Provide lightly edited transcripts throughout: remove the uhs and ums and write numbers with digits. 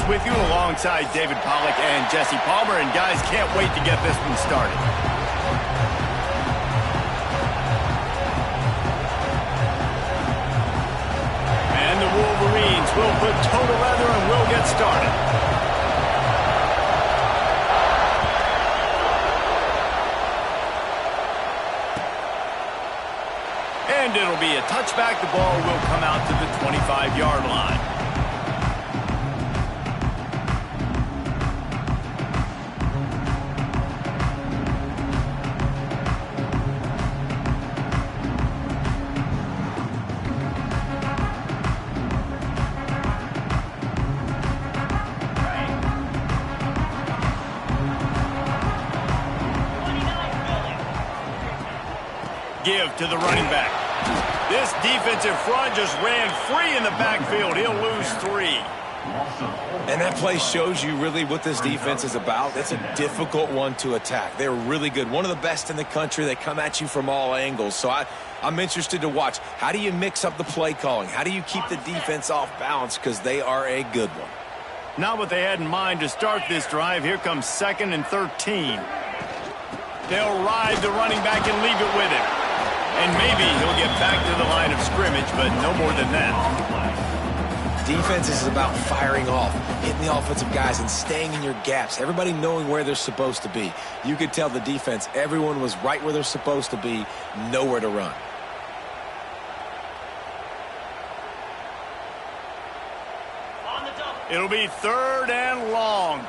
with you alongside David Pollack and Jesse Palmer, and guys, can't wait to get this one started. And the Wolverines will put toe to leather and will get started. And it'll be a touchback. The ball will come out to the 25-yard line. Give to the running back. This defensive front just ran free in the backfield. He'll lose 3. And that play shows you really what this defense is about. It's a difficult one to attack. They're really good. One of the best in the country. They come at you from all angles. So I'm interested to watch. How do you mix up the play calling? How do you keep the defense off balance? Because they are a good one. Not what they had in mind to start this drive. Here comes 2nd and 13. They'll ride the running back and leave it with him. And maybe he'll get back to the line of scrimmage, but no more than that. Defense is about firing off, hitting the offensive guys, and staying in your gaps. Everybody knowing where they're supposed to be. You could tell the defense, everyone was right where they're supposed to be, nowhere to run. It'll be 3rd and long.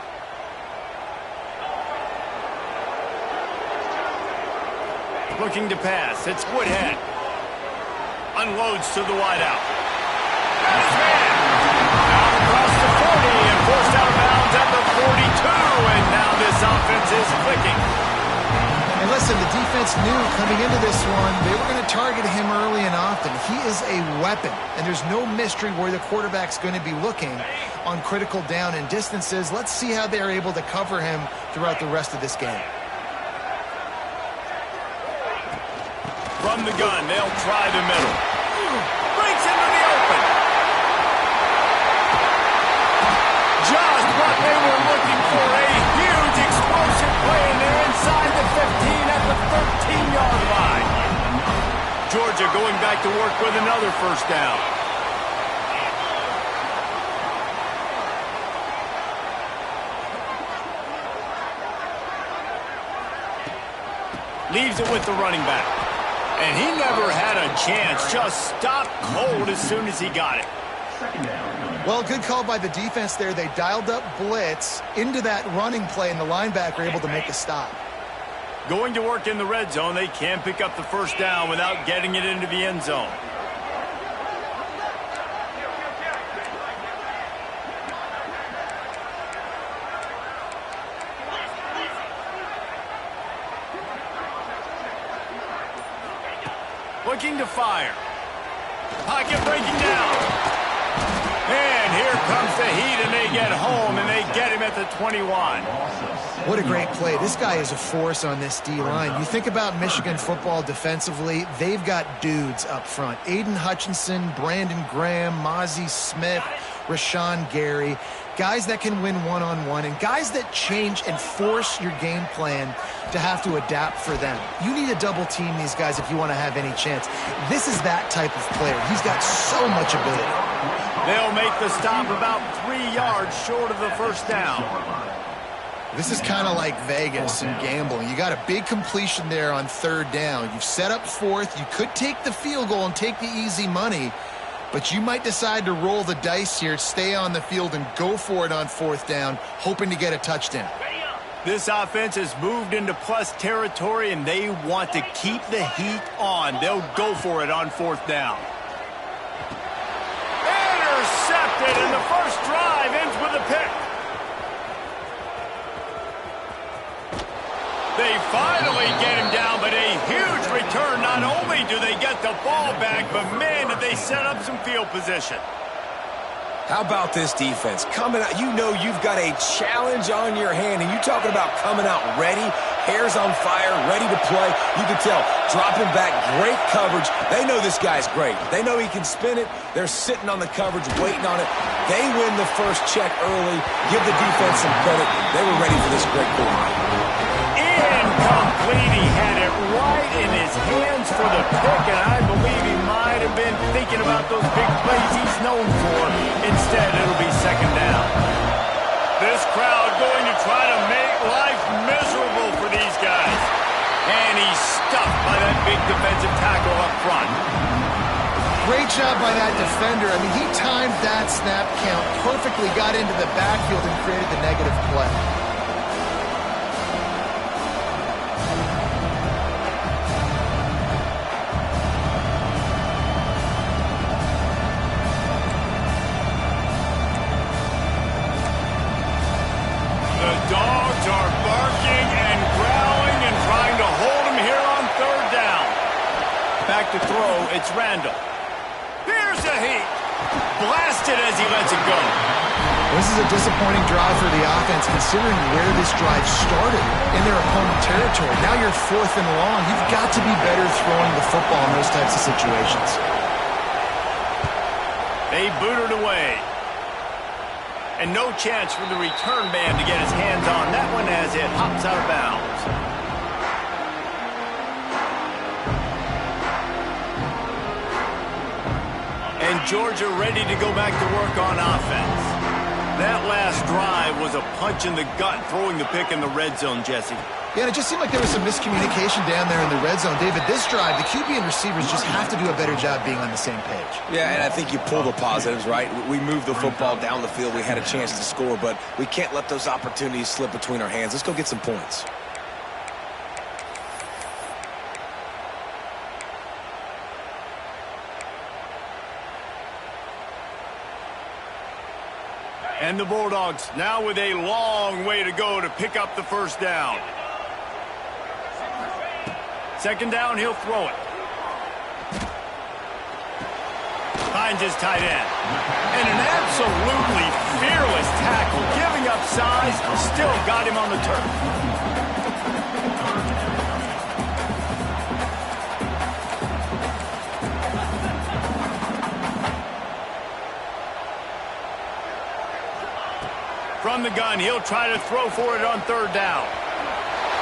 Looking to pass. It's Woodhead. Unloads to the wideout. Out across the 40 and forced out of bounds at the 42. And now this offense is clicking. And listen, the defense knew coming into this one, they were going to target him early and often. He is a weapon, and there's no mystery where the quarterback's going to be looking on critical down and distances. Let's see how they're able to cover him throughout the rest of this game. From the gun, they'll try the middle. Breaks into the open. Just what they were looking for. A huge explosive play, and they're inside the 15 at the 13-yard line. Georgia going back to work with another first down. Leaves it with the running back. And he never had a chance. Just stopped cold as soon as he got it. Well, good call by the defense there. They dialed up blitz into that running play, and the linebacker able to make a stop. Going to work in the red zone. They can pick up the first down without getting it into the end zone. Looking to fire. Pocket breaking down. And here comes the heat, and they get home, and they get him at the 21. What a great play. This guy is a force on this D-line. You think about Michigan football defensively, they've got dudes up front. Aiden Hutchinson, Brandon Graham, Mozzie Smith, Rashawn Gary. Guys that can win one-on-one, and guys that change and force your game plan to have to adapt for them. You need to double team these guys if you want to have any chance. This is that type of player. He's got so much ability. They'll make the stop about 3 yards short of the first down. This is kind of like Vegas and gambling. You got a big completion there on 3rd down. You've set up 4th. You could take the field goal and take the easy money, but you might decide to roll the dice here, stay on the field, and go for it on 4th down, hoping to get a touchdown. This offense has moved into plus territory, and they want to keep the heat on. They'll go for it on 4th down. Intercepted, and the first drive ends with a pick. They finally get him down, but a huge return. Not only do they get the ball back, but man, did they set up some field position. How about this defense? Coming out, you know you've got a challenge on your hand, and you talking about coming out ready, hair's on fire, ready to play. You can tell, dropping back, great coverage. They know this guy's great. They know he can spin it. They're sitting on the coverage, waiting on it. They win the first check early. Give the defense some credit. They were ready for this great quarterback. Incomplete. He had it right in his hands for the pick, and I believe he might have been thinking about those big plays he's known for. Instead, it'll be second down. This crowd going to try to make life miserable for these guys. And he's stuffed by that big defensive tackle up front. Great job by that defender. I mean, he timed that snap count perfectly, got into the backfield and created the negative play. To throw, it's Randall. Here's a heat. Blasted as he lets it go. This is a disappointing drive for the offense, considering where this drive started in their opponent territory. Now you're 4th and long. You've got to be better throwing the football in those types of situations. They boot it away. And no chance for the return man to get his hands on that one as it hops out of bounds. And Georgia ready to go back to work on offense. That last drive was a punch in the gut, throwing the pick in the red zone, Jesse. Yeah, and it just seemed like there was some miscommunication down there in the red zone. David, this drive, the QB and receivers just have to do a better job being on the same page. Yeah, and I think you pull the positives, right? We moved the football down the field. We had a chance to score, but we can't let those opportunities slip between our hands. Let's go get some points. And the Bulldogs now with a long way to go to pick up the first down. Second down, he'll throw it. Finds his tight end. And an absolutely fearless tackle, giving up size, still got him on the turf. From the gun, he'll try to throw for it on third down.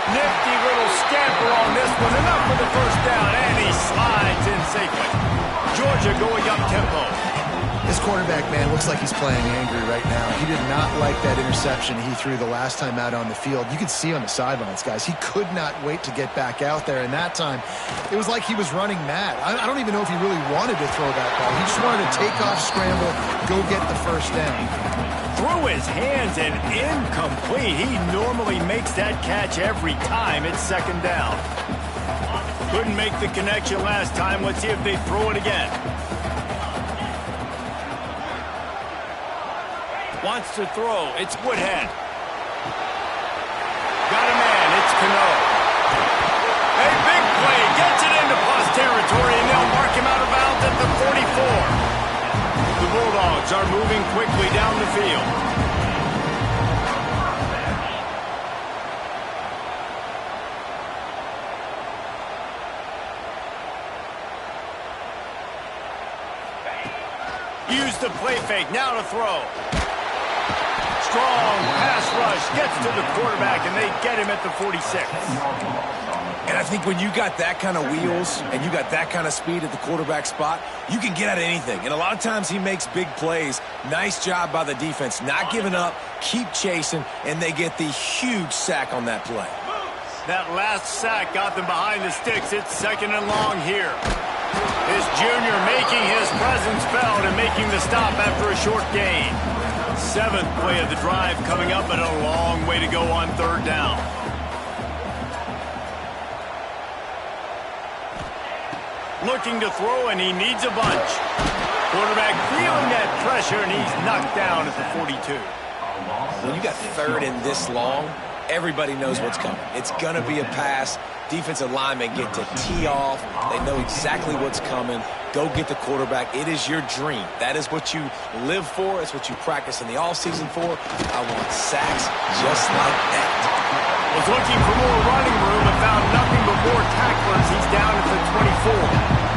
Nifty little scamper on this one. Enough for the first down, and he slides in safely. Georgia going up tempo. This quarterback, man, looks like he's playing angry right now. He did not like that interception he threw the last time out on the field. You could see on the sidelines, guys, he could not wait to get back out there. And that time, it was like he was running mad. I don't even know if he really wanted to throw that ball. He just wanted to take off, scramble, go get the first down. Through his hands and incomplete. He normally makes that catch every time. It's second down. Couldn't make the connection last time. Let's see if they throw it again. Wants to throw. It's Woodhead. Got a man. It's Cano. A big play. Gets it into plus territory, and they'll mark him out of bounds at the 44. The Bulldogs are moving quickly down the field. Use the play fake, now to throw. Strong pass rush, gets to the quarterback, and they get him at the 46. And I think when you got that kind of wheels and you got that kind of speed at the quarterback spot, you can get at anything. And a lot of times he makes big plays. Nice job by the defense. Not giving up, keep chasing, and they get the huge sack on that play. That last sack got them behind the sticks. It's second and long here. This junior making his presence felt and making the stop after a short gain. 7th play of the drive coming up, and a long way to go on third down. Looking to throw, and he needs a bunch. Quarterback feeling that pressure, and he's knocked down at the 42. When you got third and this long, everybody knows what's coming. It's going to be a pass. Defensive linemen get to tee off. They know exactly what's coming. Go get the quarterback. It is your dream. That is what you live for. It's what you practice in the offseason for. I want sacks just like that. Was looking for more running room and found nothing but more tacklers. He's down at the 24.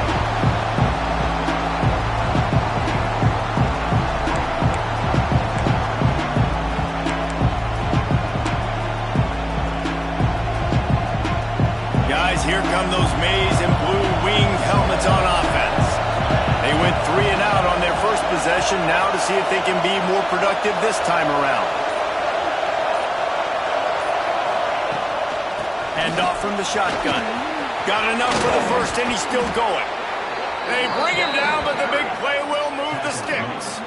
Guys, here come those maize and blue winged helmets on offense. They went 3 and out on their first possession, now to see if they can be more productive this time around. Handoff from the shotgun. Got enough for the first, and he's still going. They bring him down, but the big play will move the sticks.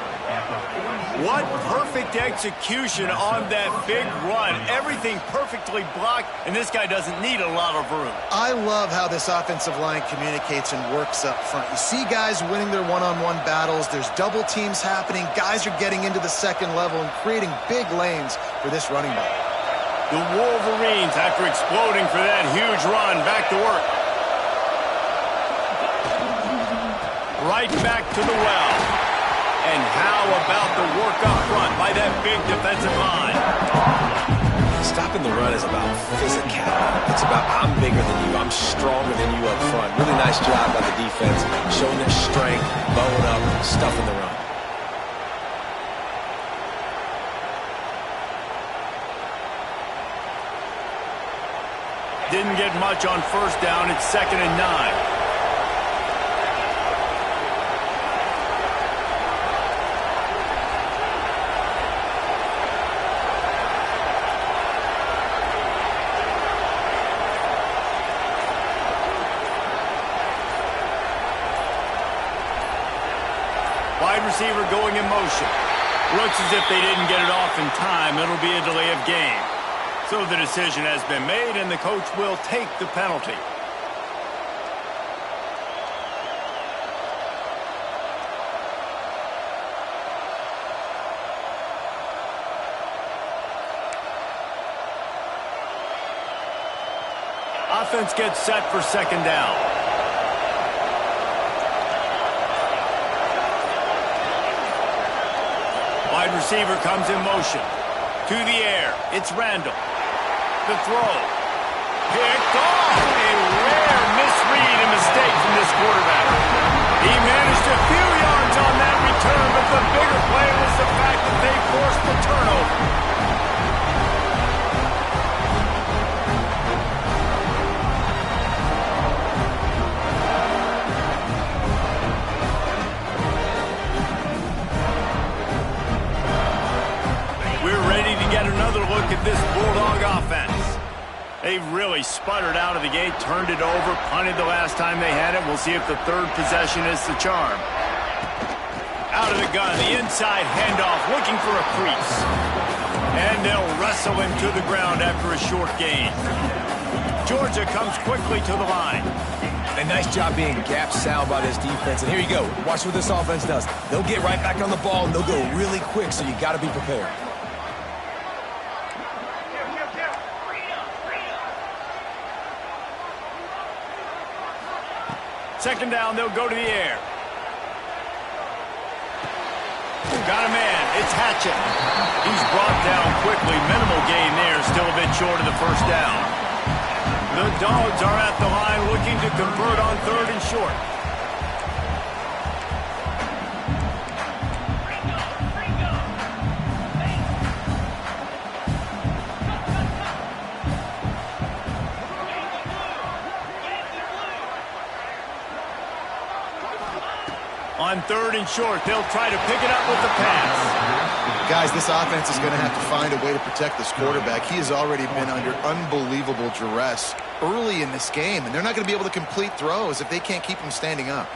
What perfect execution on that big run. Everything perfectly blocked, and this guy doesn't need a lot of room. I love how this offensive line communicates and works up front. You see guys winning their one-on-one battles. There's double teams happening. Guys are getting into the second level and creating big lanes for this running back. The Wolverines, after exploding for that huge run, back to work. Right back to the well. And how about the work up front by that big defensive line? Stopping the run is about physicality. It's about I'm bigger than you. I'm stronger than you up front. Really nice job by the defense, showing their strength, bowing up, stuffing the run. Didn't get much on first down. It's 2nd and 9. Wide receiver going in motion. Looks as if they didn't get it off in time. It'll be a delay of game. So the decision has been made, and the coach will take the penalty. Offense gets set for 2nd down. Wide receiver comes in motion. To the air. It's Randall. The throw. Picked off. A rare misread and mistake from this quarterback. He managed a few yards on that return, but the bigger play was the fact that they forced the turnover. Get another look at this Bulldog offense. They've really sputtered out of the gate, turned it over, punted the last time they had it. We'll see if the third possession is the charm. Out of the gun, the inside handoff, looking for a crease. And they'll wrestle him to the ground after a short gain. Georgia comes quickly to the line. A nice job being gap sound by this defense. And here you go. Watch what this offense does. They'll get right back on the ball, and they'll go really quick, so you got to be prepared. Second down, they'll go to the air. Got a man. It's Hatchett. He's brought down quickly. Minimal gain there. Still a bit short of the first down. The Dogs are at the line looking to convert on 3rd and short. On 3rd and short, they'll try to pick it up with the pass. Guys, this offense is going to have to find a way to protect this quarterback. He has already been under unbelievable duress early in this game, and they're not going to be able to complete throws if they can't keep him standing up.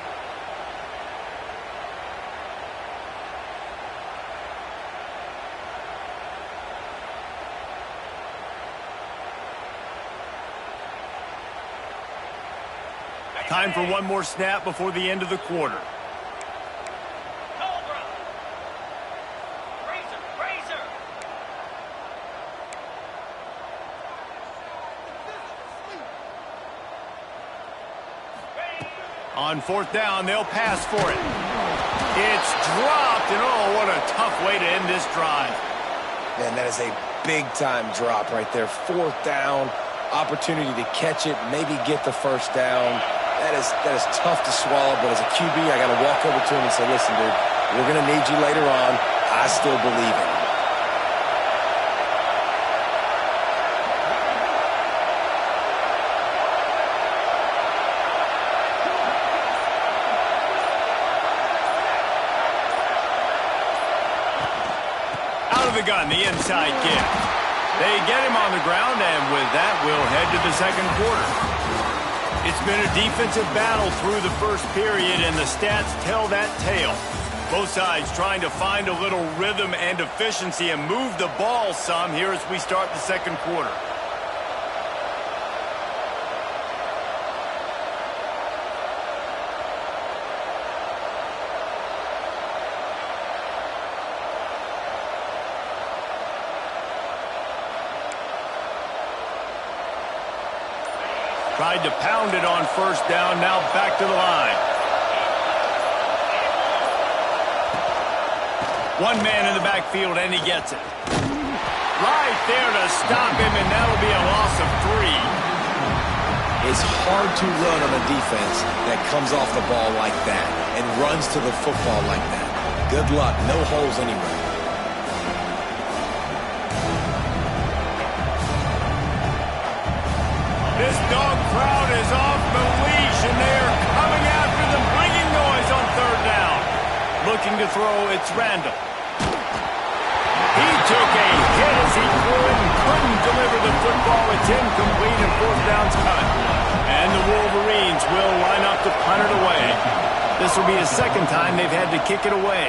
Time for one more snap before the end of the quarter. On fourth down, they'll pass for it. It's dropped, and oh, what a tough way to end this drive. Man, that is a big-time drop right there. Fourth down, opportunity to catch it, maybe get the first down. That is tough to swallow, but as a QB, I got to walk over to him and say, listen, dude, we're going to need you later on. I still believe in you. The gun, the inside give. They get him on the ground, and with that, we'll head to the second quarter. It's been a defensive battle through the first period, and the stats tell that tale. Both sides trying to find a little rhythm and efficiency and move the ball some here as we start the second quarter. Tried to pound it on first down, now back to the line. One man in the backfield, and he gets it. Right there to stop him, and that'll be a loss of 3. It's hard to run on a defense that comes off the ball like that and runs to the football like that. Good luck. No holes anywhere. This dog crowd is off the leash, and they are coming after them, bringing noise on third down. Looking to throw, it's Randall. He took a hit as he threw it and couldn't deliver the football. It's incomplete, and fourth down's cut. And the Wolverines will line up to punt it away. This will be the second time they've had to kick it away.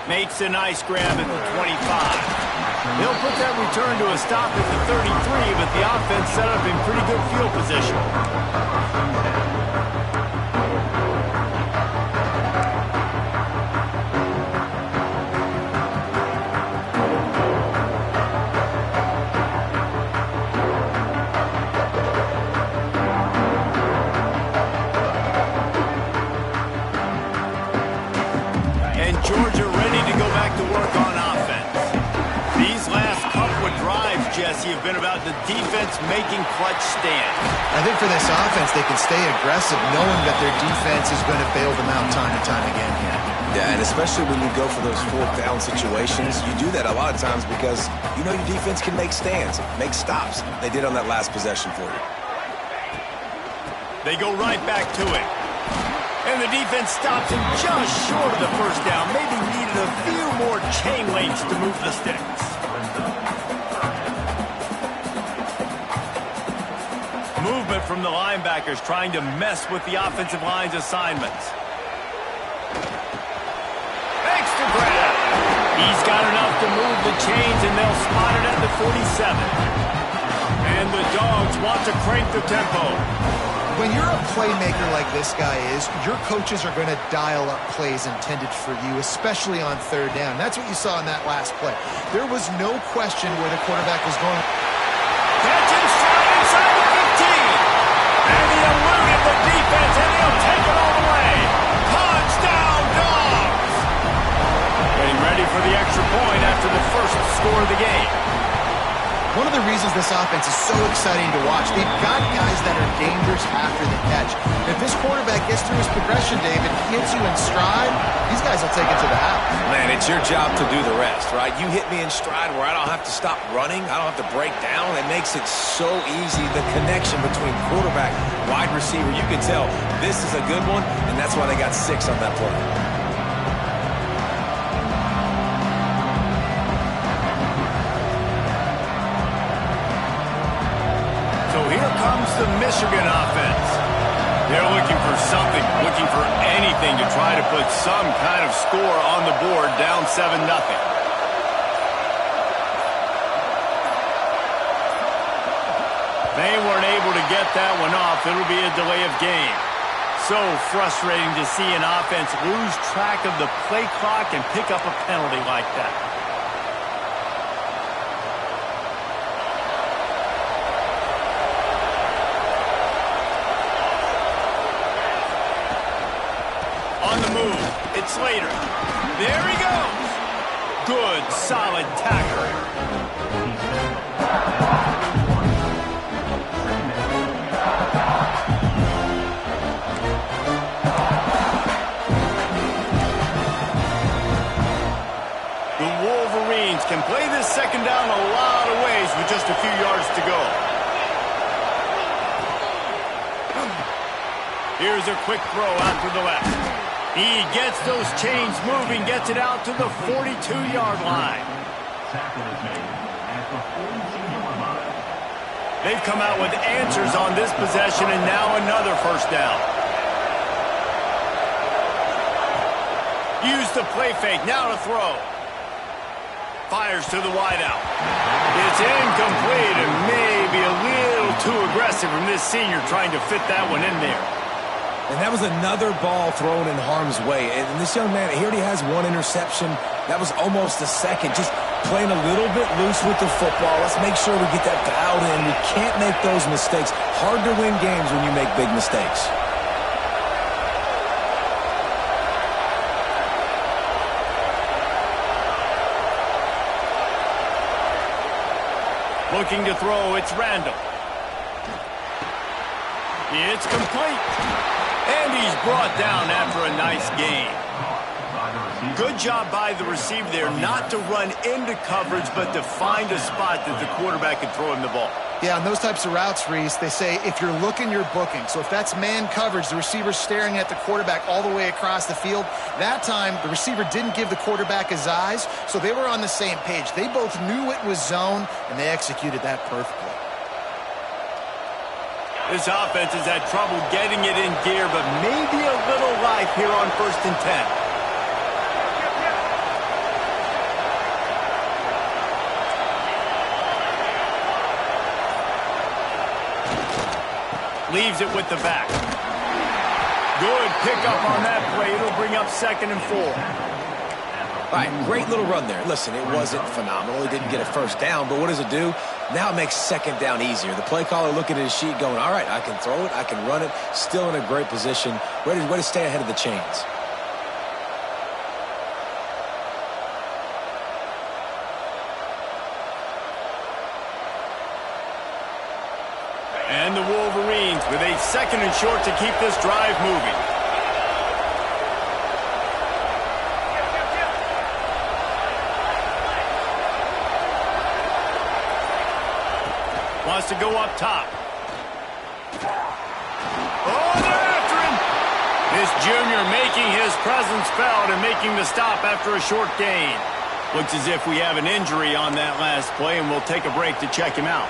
Makes a nice grab at the 25. They'll put that return to a stop at the 33, but the offense set up in pretty good field position. And Georgia ready to go back to work on offense. These last couple of drives, Jesse, have been about the defense making clutch stands. I think for this offense, they can stay aggressive knowing that their defense is going to bail them out time and time again here. Yeah, and especially when you go for those fourth down situations, you do that a lot of times because you know your defense can make stands, make stops. They did on that last possession for you. They go right back to it. And the defense stops him just short of the first down. Maybe needed a few more chain links to move the sticks. Movement from the linebackers trying to mess with the offensive line's assignments. Extra grab. He's got enough to move the chains, and they'll spot it at the 47. And the Dogs want to crank the tempo. When you're a playmaker like this guy is, your coaches are going to dial up plays intended for you, especially on third down. That's what you saw in that last play. There was no question where the quarterback was going. Catch and strike inside the 15. And he eluded the defense, and he'll take it all the way. Touchdown, Dogs! Getting ready for the extra point after the first score of the game. One of the reasons this offense is so exciting to watch, they've got guys that are dangerous after the catch. If this quarterback gets through his progression, David, hits you in stride, these guys will take it to the house. Man, it's your job to do the rest, right? You hit me in stride where I don't have to stop running. I don't have to break down. It makes it so easy, the connection between quarterback, wide receiver. You can tell this is a good one, and that's why they got 6 on that play. The Michigan offense. They're looking for something, looking for anything to try to put some kind of score on the board, down 7-0. They weren't able to get that one off. It'll be a delay of game. So frustrating to see an offense lose track of the play clock and pick up a penalty like that. moments later. There he goes. Good, solid tackle. The Wolverines can play this second down a lot of ways with just a few yards to go. Here's a quick throw out to the left. He gets those chains moving, gets it out to the 42-yard line. They've come out with answers on this possession, and now another first down. Use the play fake, now to throw. Fires to the wideout. It's incomplete and maybe a little too aggressive from this senior trying to fit that one in there. And that was another ball thrown in harm's way. And this young man, he already has one interception. That was almost a second. Just playing a little bit loose with the football. Let's make sure we get that dialed in. We can't make those mistakes. Hard to win games when you make big mistakes. Looking to throw, it's Randall. It's complete. And he's brought down after a nice gain. Good job by the receiver there not to run into coverage, but to find a spot that the quarterback can throw him the ball. Yeah, on those types of routes, Reese, they say if you're looking, you're booking. So if that's man coverage, the receiver's staring at the quarterback all the way across the field. That time, the receiver didn't give the quarterback his eyes, so they were on the same page. They both knew it was zone, and they executed that perfectly. This offense has had trouble getting it in gear, but maybe a little life here on 1st and 10. Leaves it with the back. Good pickup on that play. It'll bring up 2nd and 4. All right, great little run there. Listen, it wasn't phenomenal. He didn't get a first down, but what does it do? Now it makes 2nd down easier. The play caller looking at his sheet going, all right, I can throw it, I can run it, still in a great position. Way to stay ahead of the chains. And the Wolverines with a 2nd and short to keep this drive moving. Wants to go up top. Oh, they're after him. This junior making his presence felt and making the stop after a short gain. Looks as if we have an injury on that last play, and we'll take a break to check him out.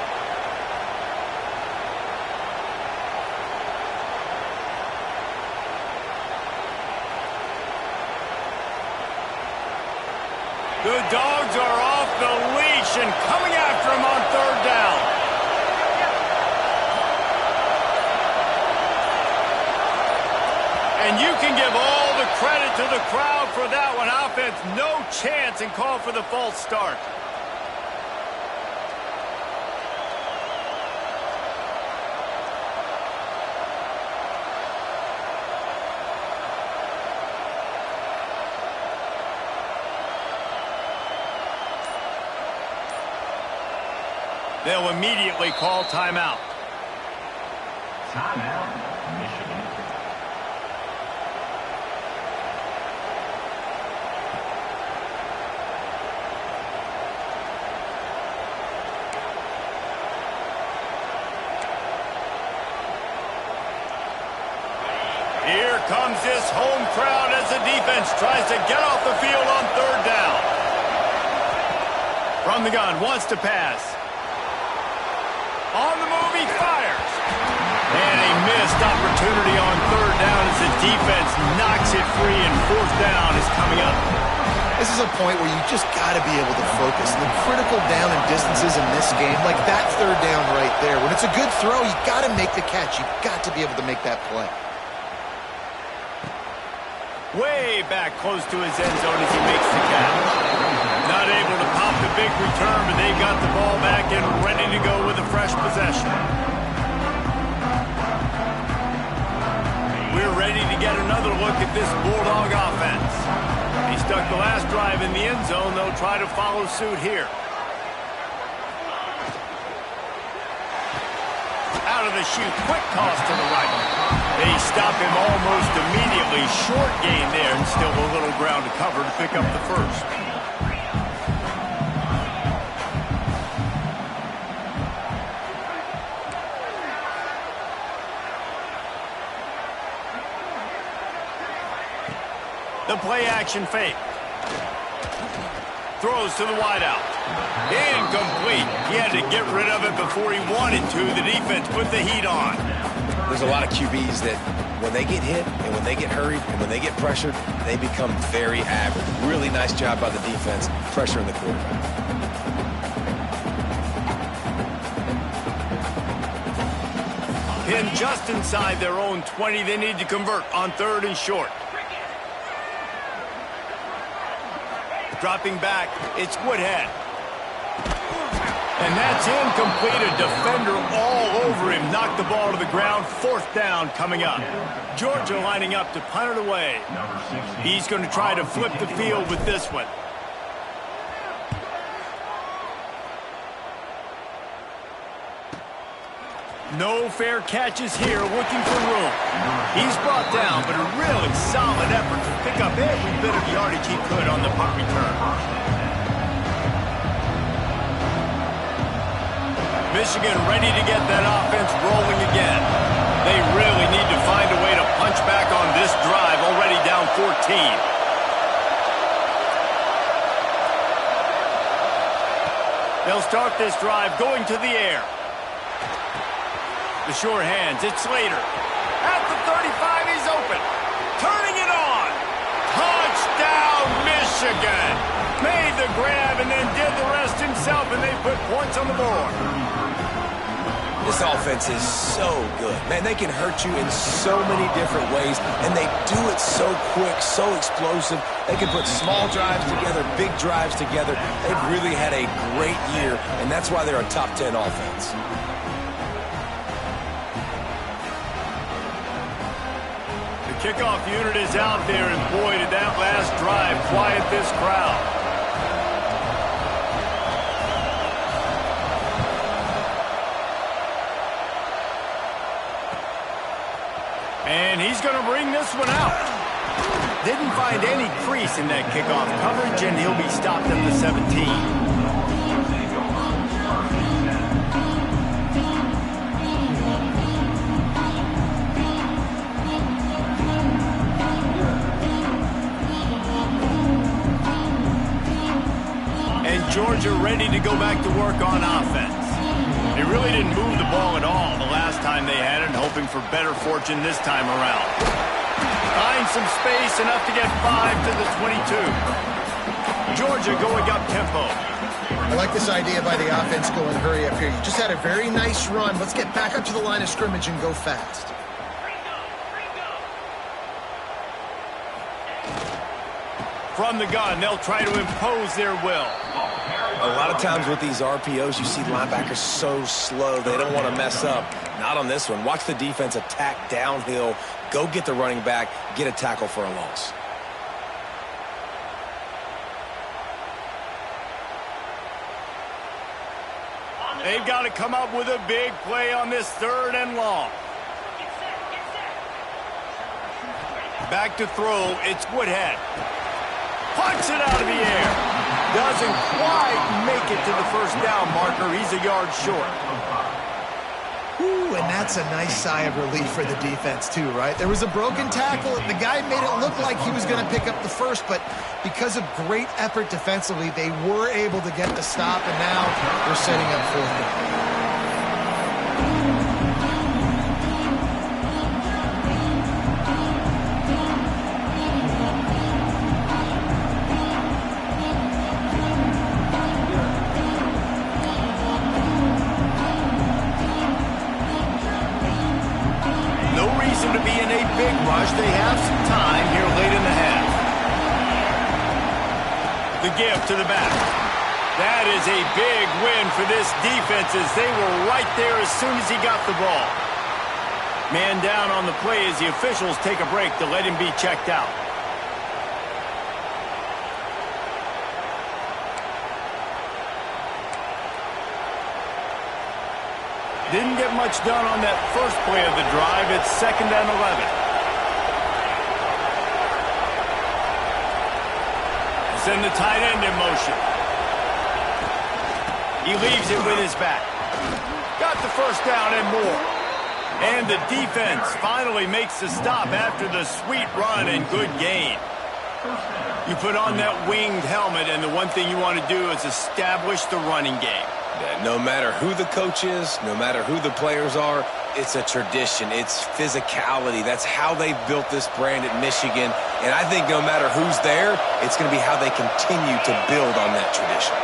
The Dogs are off the leash and coming after him on 3rd down. And you can give all the credit to the crowd for that one. Offense, no chance, and call for the false start. They'll immediately call timeout. Timeout, Michigan. Here comes this home crowd as the defense tries to get off the field on 3rd down. From the gun, wants to pass. On the move, he fires. And a missed opportunity on 3rd down as the defense knocks it free, and 4th down is coming up. This is a point where you just got to be able to focus. The critical down and distances in this game, like that 3rd down right there. When it's a good throw, you got to make the catch. You got to be able to make that play. Way back close to his end zone as he makes the catch. Not able to pop the big return, but they got the ball back and ready to go with a fresh possession. We're ready to get another look at this Bulldog offense. stuck the last drive in the end zone. They'll try to follow suit here. Out of the chute, quick toss to the right. They stop him almost immediately. Short gain there, and still a little ground to cover to pick up the first. The play action fake. Throws to the wideout. Incomplete. He had to get rid of it before he wanted to. The defense put the heat on. There's a lot of QBs that when they get hit and when they get hurried and when they get pressured, they become very average. Really nice job by the defense pressuring the quarterback. Pinned just inside their own 20. They need to convert on 3rd and short. Dropping back, it's Woodhead. And that's incomplete. A defender all over him. Knocked the ball to the ground. 4th down coming up. Georgia lining up to punt it away. He's going to try to flip the field with this one. No fair catches here, looking for room. He's brought down, but a really solid effort to pick up every bit of yardage he could on the punt return. Michigan ready to get that offense rolling again. They really need to find a way to punch back on this drive, already down 14. They'll start this drive going to the air. The sure hands, it's Slater. At the 35, he's open. Turning it on. Touchdown, Michigan. Made the grab and then did the rest himself, and they put points on the board. This offense is so good. Man, they can hurt you in so many different ways, and they do it so quick, so explosive. They can put small drives together, big drives together. They've really had a great year, and that's why they're a top 10 offense. Kickoff unit is out there, and boy, did that last drive quiet this crowd. And he's going to bring this one out. Didn't find any crease in that kickoff coverage, and he'll be stopped at the 17. Georgia ready to go back to work on offense. They really didn't move the ball at all the last time they had it, hoping for better fortune this time around. Find some space, enough to get 5 to the 22. Georgia going up tempo. I like this idea by the offense going hurry up here. You just had a very nice run. Let's get back up to the line of scrimmage and go fast. From the gun, they'll try to impose their will. A lot of times with these RPOs, you see linebackers so slow, they don't want to mess up. Not on this one. Watch the defense attack downhill, go get the running back, get a tackle for a loss. They've got to come up with a big play on this 3rd and long. Back to throw, it's Woodhead. Punts it out of the air. Doesn't quite make it to the 1st down marker. He's a yard short. Ooh, and that's a nice sigh of relief for the defense too, right? There was a broken tackle. The guy made it look like he was going to pick up the first, but because of great effort defensively, they were able to get the stop, and now they're setting up 4th down. They have some time here late in the half. The give to the back. That is a big win for this defense, as they were right there as soon as he got the ball. Man down on the play as the officials take a break to let him be checked out. Didn't get much done on that first play of the drive. It's 2nd and 11. Send the tight end in motion. He leaves it with his back. Got the first down and more. And the defense finally makes the stop after the sweet run and good gain. You put on that winged helmet, and the one thing you want to do is establish the running game. Yeah, no matter who the coach is, no matter who the players are, it's a tradition. It's physicality. That's how they built this brand at Michigan. And I think no matter who's there, it's going to be how they continue to build on that tradition.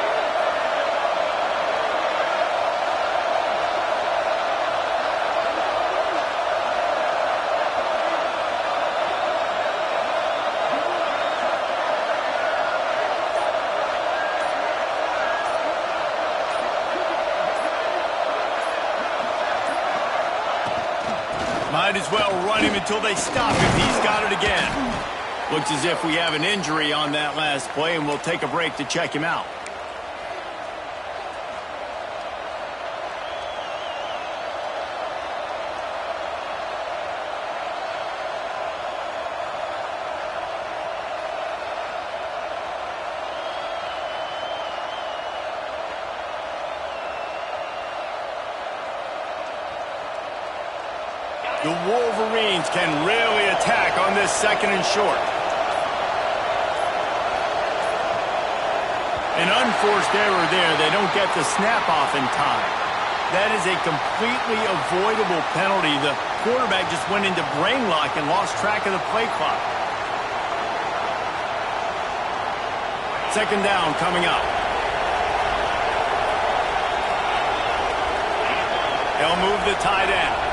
Might as well run him until they stop him. He's got it again. Looks as if we have an injury on that last play, and we'll take a break to check him out. The Wolverines can really attack on this 2nd and short. An unforced error there. They don't get the snap off in time. That is a completely avoidable penalty. The quarterback just went into brain lock and lost track of the play clock. 2nd down coming up. They'll move the tight end.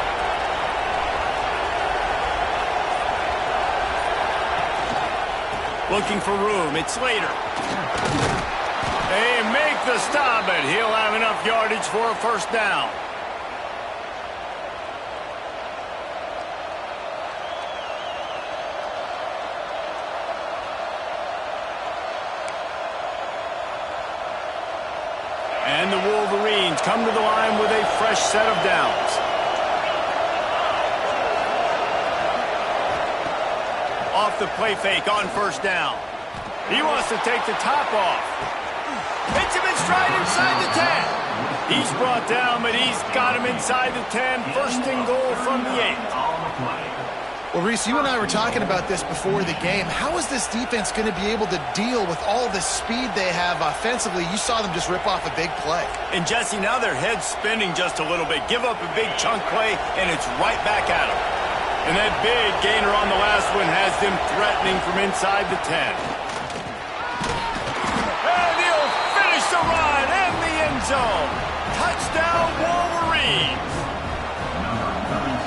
Looking for room. It's Slater. They make the stop, but he'll have enough yardage for a first down. And the Wolverines come to the line with a fresh set of downs. Off the play fake on first down. He wants to take the top off. Hits him in stride inside the 10. He's brought down, but he's got him inside the 10. First and goal from the 8. Well, Reese, you and I were talking about this before the game. How is this defense going to be able to deal with all the speed they have offensively? You saw them just rip off a big play. And, Jesse, now their head's spinning just a little bit. Give up a big chunk play, and it's right back at them. And that big gainer on the last one has them threatening from inside the 10. And he'll finish the run in the end zone. Touchdown, Wolverines.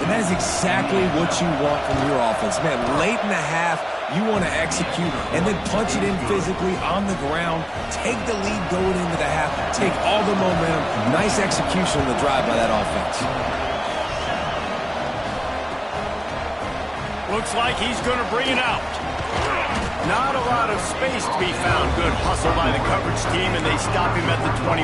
And that is exactly what you want from your offense. Man, late in the half, you want to execute and then punch it in physically on the ground. Take the lead going into the half. Take all the momentum. Nice execution on the drive by that offense. Looks like he's going to bring it out. Not a lot of space to be found. Good hustle by the coverage team, and they stop him at the 21.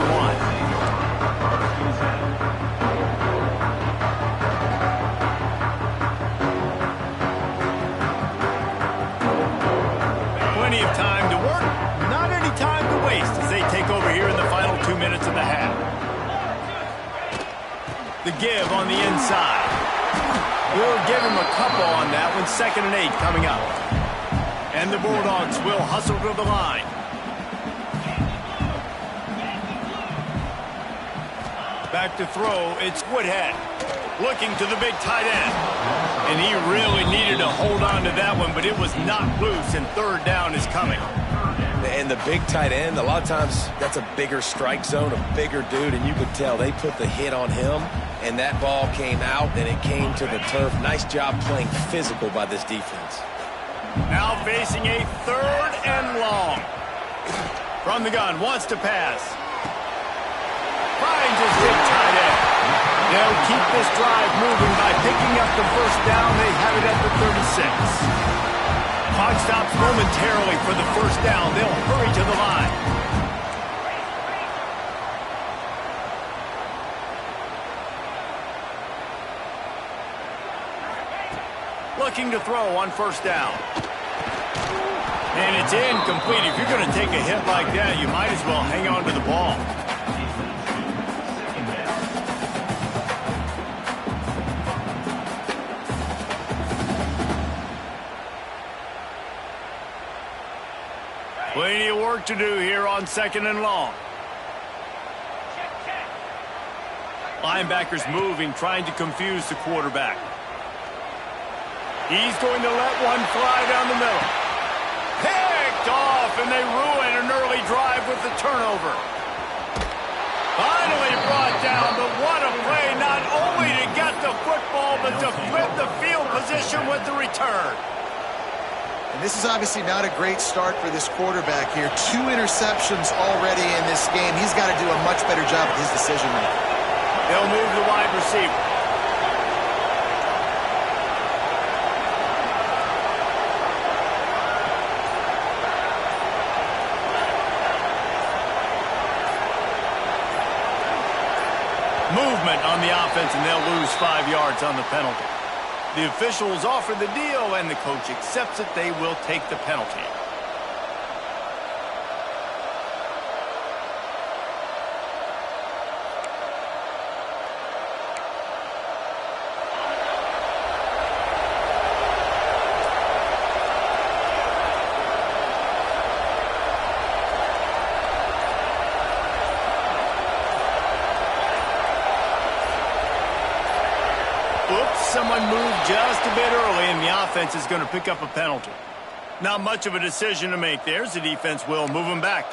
Plenty of time to work, not any time to waste as they take over here in the final 2 minutes of the half. The give on the inside. We'll give him a couple on that one. 2nd and 8 coming up. And the Bulldogs will hustle to the line. Back to throw, it's Woodhead. Looking to the big tight end. And he really needed to hold on to that one, but it was knocked loose, and 3rd down is coming. And the big tight end, a lot of times that's a bigger strike zone, a bigger dude, and you could tell they put the hit on him, and that ball came out, and it came to the turf. Nice job playing physical by this defense. Now facing a 3rd and long. From the gun, wants to pass. Finds his big tight end. They'll keep this drive moving by picking up the first down. They have it at the 36. Clock stops momentarily for the first down. They'll hurry to the line. looking to throw on first down. And it's incomplete. If you're going to take a hit like that, you might as well hang on to the ball. Plenty of work to do here on 2nd and long. Linebackers moving, trying to confuse the quarterback. He's going to let one fly down the middle. Picked off, and they ruin an early drive with the turnover. Finally brought down, but what a play, not only to get the football, but to flip the field position with the return. And this is obviously not a great start for this quarterback here. 2 interceptions already in this game. He's got to do a much better job with his decision-making. They'll move the wide receiver. Movement on the offense, and they'll lose 5 yards on the penalty. The officials offer the deal, and the coach accepts it. They will take the penalty. Someone moved just a bit early, and the offense is going to pick up a penalty. Not much of a decision to make there, as the defense will move them back.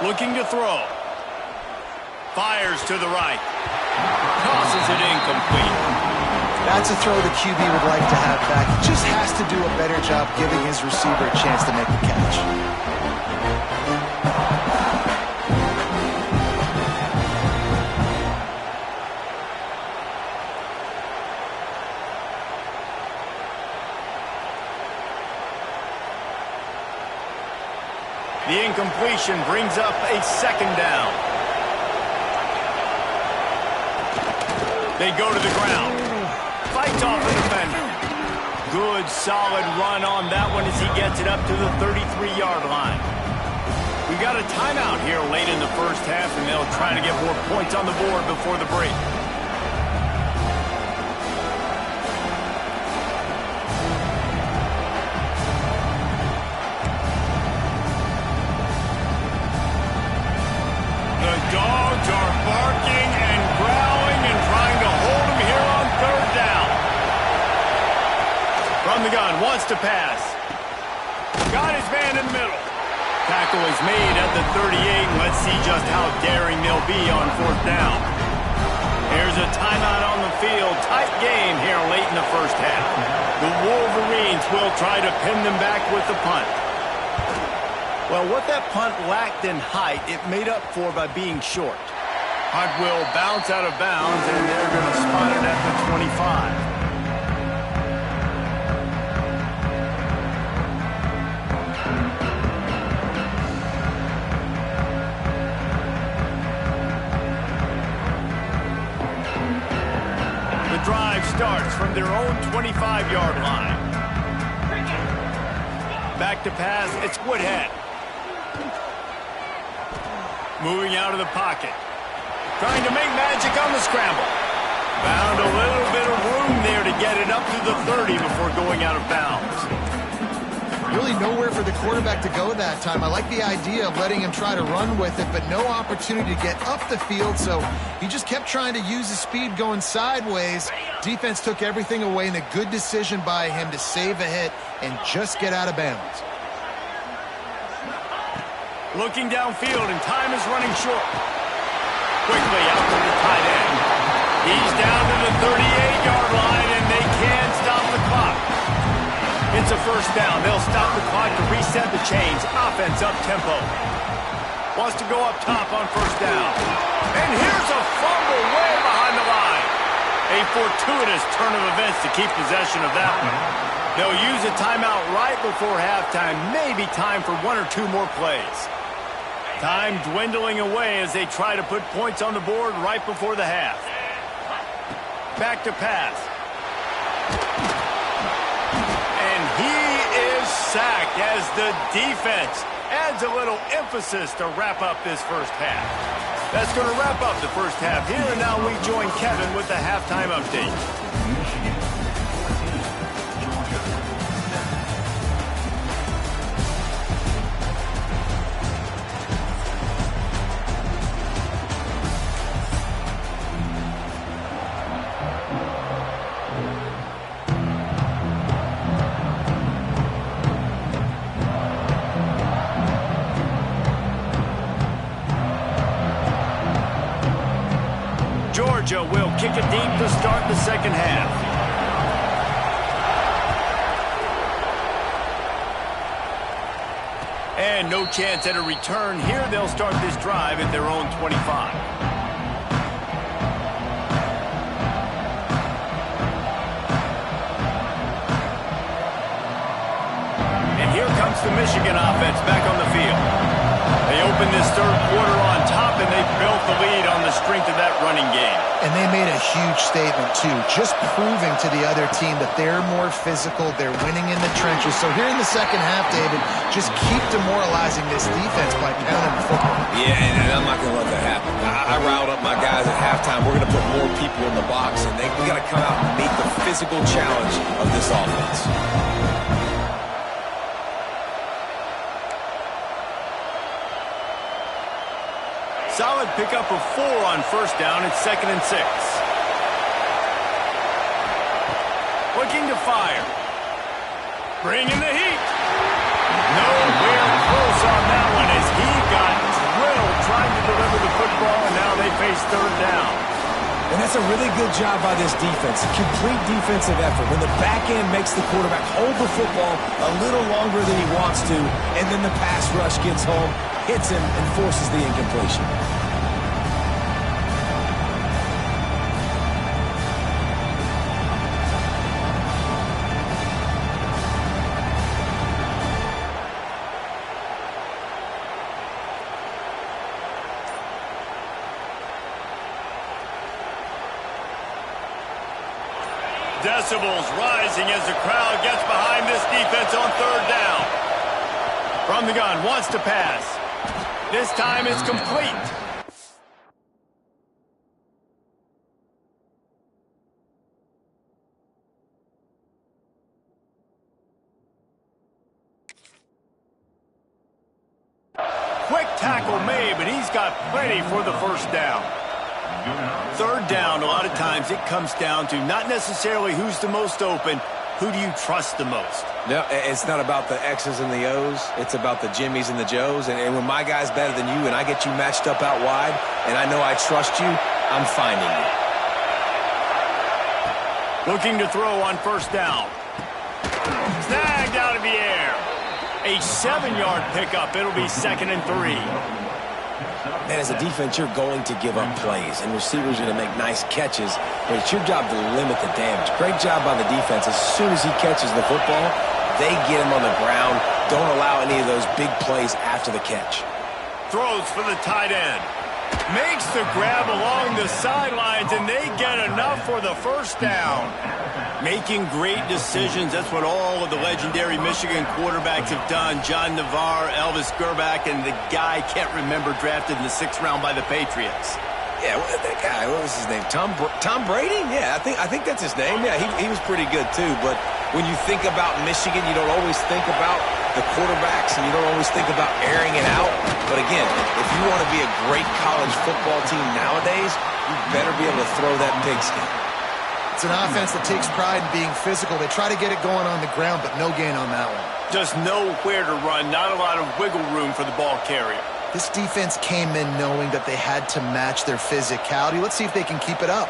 Looking to throw. Fires to the right. Tosses it incomplete. That's a throw the QB would like to have back. He just has to do a better job giving his receiver a chance to make the catch. The incompletion brings up a 2nd down. They go to the ground. Fights off the defender. Good, solid run on that one as he gets it up to the 33-yard line. We've got a timeout here late in the first half, and they'll try to get more points on the board before the break. The dogs are barking and growling and trying to hold him here on 3rd down. From the gun, wants to pass. Got his man in the middle. Tackle is made at the 38. Let's see just how daring they'll be on 4th down. Here's a timeout on the field. Tight game here late in the first half. The Wolverines will try to pin them back with the punt. Well, what that punt lacked in height, it made up for by being short. Punt will bounce out of bounds, and they're going to spot it at the 25. The drive starts from their own 25-yard line. Back to pass, it's Woodhead. Moving out of the pocket. Trying to make magic on the scramble. Found a little bit of room there to get it up to the 30 before going out of bounds. Really nowhere for the quarterback to go that time. I like the idea of letting him try to run with it, but no opportunity to get up the field, so he just kept trying to use his speed going sideways. Defense took everything away, and a good decision by him to save a hit and just get out of bounds. Looking downfield, and time is running short. Quickly out to the tight end. He's down to the 38-yard line, and they can't stop the clock. It's a 1st down. They'll stop the clock to reset the chains. Offense up-tempo. Wants to go up top on 1st down. And here's a fumble way behind the line. A fortuitous turn of events to keep possession of that one. They'll use a timeout right before halftime. Maybe time for one or two more plays. Time dwindling away as they try to put points on the board right before the half. Back to pass. And he is sacked as the defense adds a little emphasis to wrap up this first half. That's going to wrap up the first half here, and now we join Kevin with the halftime update. Georgia will kick it deep to start the second half. And no chance at a return here. They'll start this drive at their own 25. And here comes the Michigan offense back on the field. They open this third quarter on top, and they've built the lead on the strength of that running game. And they made a huge statement, too, just proving to the other team that they're more physical, they're winning in the trenches. So here in the second half, David, just keep demoralizing this defense by pounding the football. Yeah, and I'm not going to let that happen. I riled up my guys at halftime. We're going to put more people in the box, and we got to come out and meet the physical challenge of this offense. Solid pickup of 4 on first down. It's 2nd and 6. Looking to fire. Bringing the heat. Nowhere close on that one as he got drilled trying to deliver the football, and now they face third down. And that's a really good job by this defense. Complete defensive effort. When the back end makes the quarterback hold the football a little longer than he wants to, and then the pass rush gets home, hits him, and forces the incompletion. Decibels rising as the crowd gets behind this defense on third down. From the gun, wants to pass. This time it's complete. Quick tackle made, but he's got plenty for the first down. Third down, a lot of times it comes down to not necessarily who's the most open, who do you trust the most? No, it's not about the X's and the O's. It's about the Jimmies and the Joes. And when my guy's better than you and I get you matched up out wide and I know I trust you, I'm finding you. Looking to throw on first down. Snagged out of the air. A 7-yard pickup. It'll be 2nd and 3. Man, as a defense, you're going to give up plays, and receivers are going to make nice catches, but it's your job to limit the damage. Great job by the defense. As soon as he catches the football, they get him on the ground. Don't allow any of those big plays after the catch. Throws for the tight end. Makes the grab along the sidelines, and they get enough for the first down. Making great decisions. That's what all of the legendary Michigan quarterbacks have done. John Navarre, Elvis Grbac, and the guy can't remember drafted in the 6th round by the Patriots. Yeah, that guy, what was his name? Tom Brady? Yeah, I think that's his name. Yeah, he was pretty good too. But when you think about Michigan, you don't always think about the quarterbacks, and you don't always think about airing it out. But again, if you want to be a great college football team nowadays, you better be able to throw that pigskin. It's an offense that takes pride in being physical. They try to get it going on the ground, but no gain on that one. Just nowhere to run, not a lot of wiggle room for the ball carrier. This defense came in knowing that they had to match their physicality. Let's see if they can keep it up.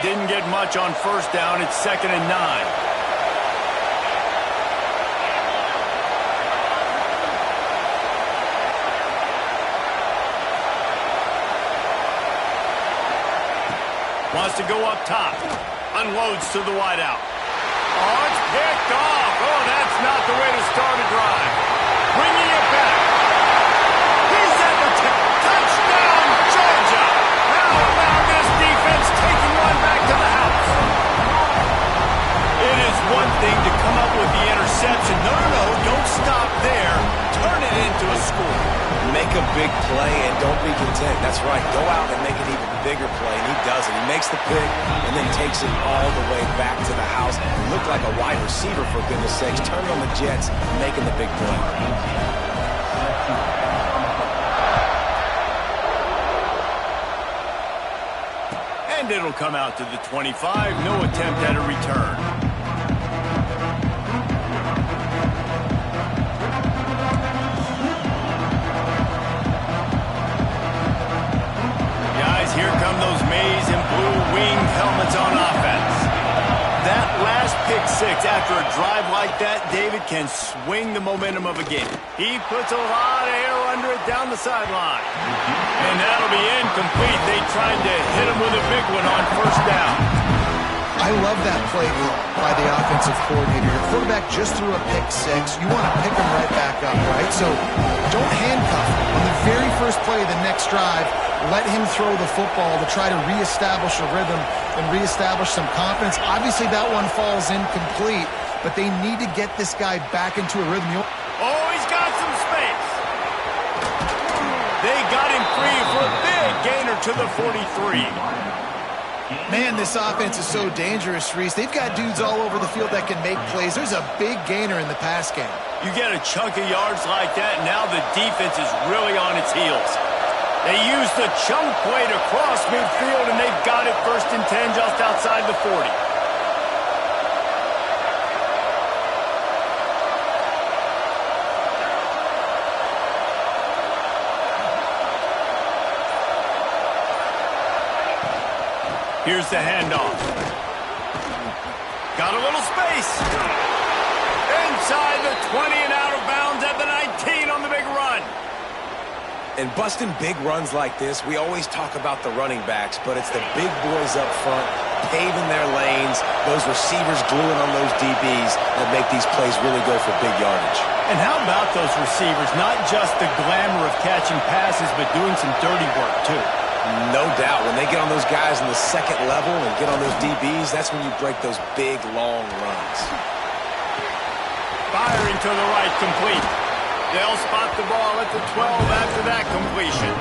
Didn't get much on first down. It's 2nd and 9. to go up top. Unloads to the wideout. Oh, it's picked off. Oh, that's not the way to start a drive. Bringing it back. He's at the touchdown, Georgia. How about this defense taking one back to the house? It is one thing to come up with the interception. No, don't stop there. Turn it into a score. Make a big play and don't be content. That's right. Go out and make an even bigger play, and he does it. He makes the pick and then takes it all the way back to the house. He looked like a wide receiver, for goodness sakes. Turning on the Jets, making the big play. And it'll come out to the 25. No attempt at a return. Here come those maize and blue winged helmets on offense. That last pick six after a drive like that, David, can swing the momentum of a game. He puts a lot of air under it down the sideline. And that'll be incomplete. They tried to hit him with a big one on first down. I love that play call by the offensive coordinator. Your quarterback just threw a pick six. You want to pick him right back up, right? So don't handcuff him. On the very first play of the next drive, let him throw the football to try to reestablish a rhythm and reestablish some confidence. Obviously, that one falls incomplete, but they need to get this guy back into a rhythm. Oh, he's got some space. They got him free for a big gainer to the 43. Man, this offense is so dangerous, Reese. They've got dudes all over the field that can make plays. There's a big gainer in the pass game. You get a chunk of yards like that, and now the defense is really on its heels. They use the chunk play to cross midfield, and they've got it 1st and 10 just outside the 40. Here's the handoff. Got a little space. Inside the 20 and out of bounds at the 19 on the big run. And busting big runs like this, we always talk about the running backs, but it's the big boys up front, paving their lanes, those receivers gluing on those DBs that make these plays really go for big yardage. And how about those receivers? Not just the glamour of catching passes, but doing some dirty work, too. No doubt. When they get on those guys in the second level and get on those DBs, that's when you break those big, long runs. Firing to the right, complete. They'll spot the ball at the 12 after that completion.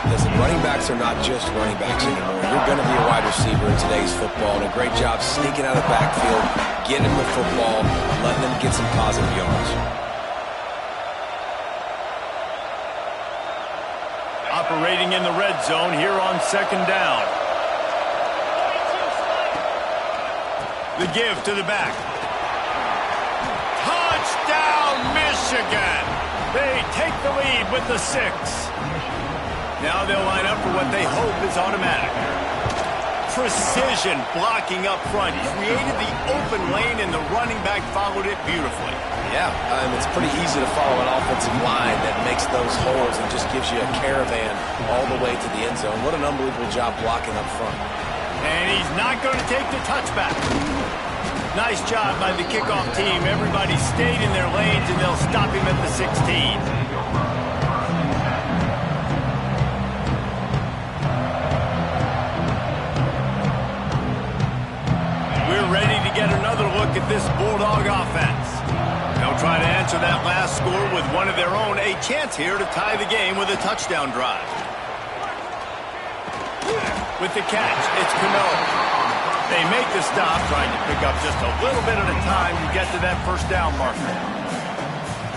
Listen, running backs are not just running backs anymore. You're going to be a wide receiver in today's football, and a great job sneaking out of the backfield, getting them the football, letting them get some positive yards. Operating in the red zone here on 2nd down. The give to the back. Touchdown, Michigan! They take the lead with the 6. Now they'll line up for what they hope is automatic. Precision blocking up front. Created the open lane, and the running back followed it beautifully. Yeah, it's pretty easy to follow an offensive line that makes those holes and just gives you a caravan all the way to the end zone. What an unbelievable job blocking up front. And he's not going to take the touchback. Nice job by the kickoff team. Everybody stayed in their lanes, and they'll stop him at the 16. We're ready to get another look at this Bulldog offense. They'll try to answer that last score with one of their own. A chance here to tie the game with a touchdown drive. With the catch, it's Cano. They make the stop, trying to pick up just a little bit at a time to get to that 1st down marker.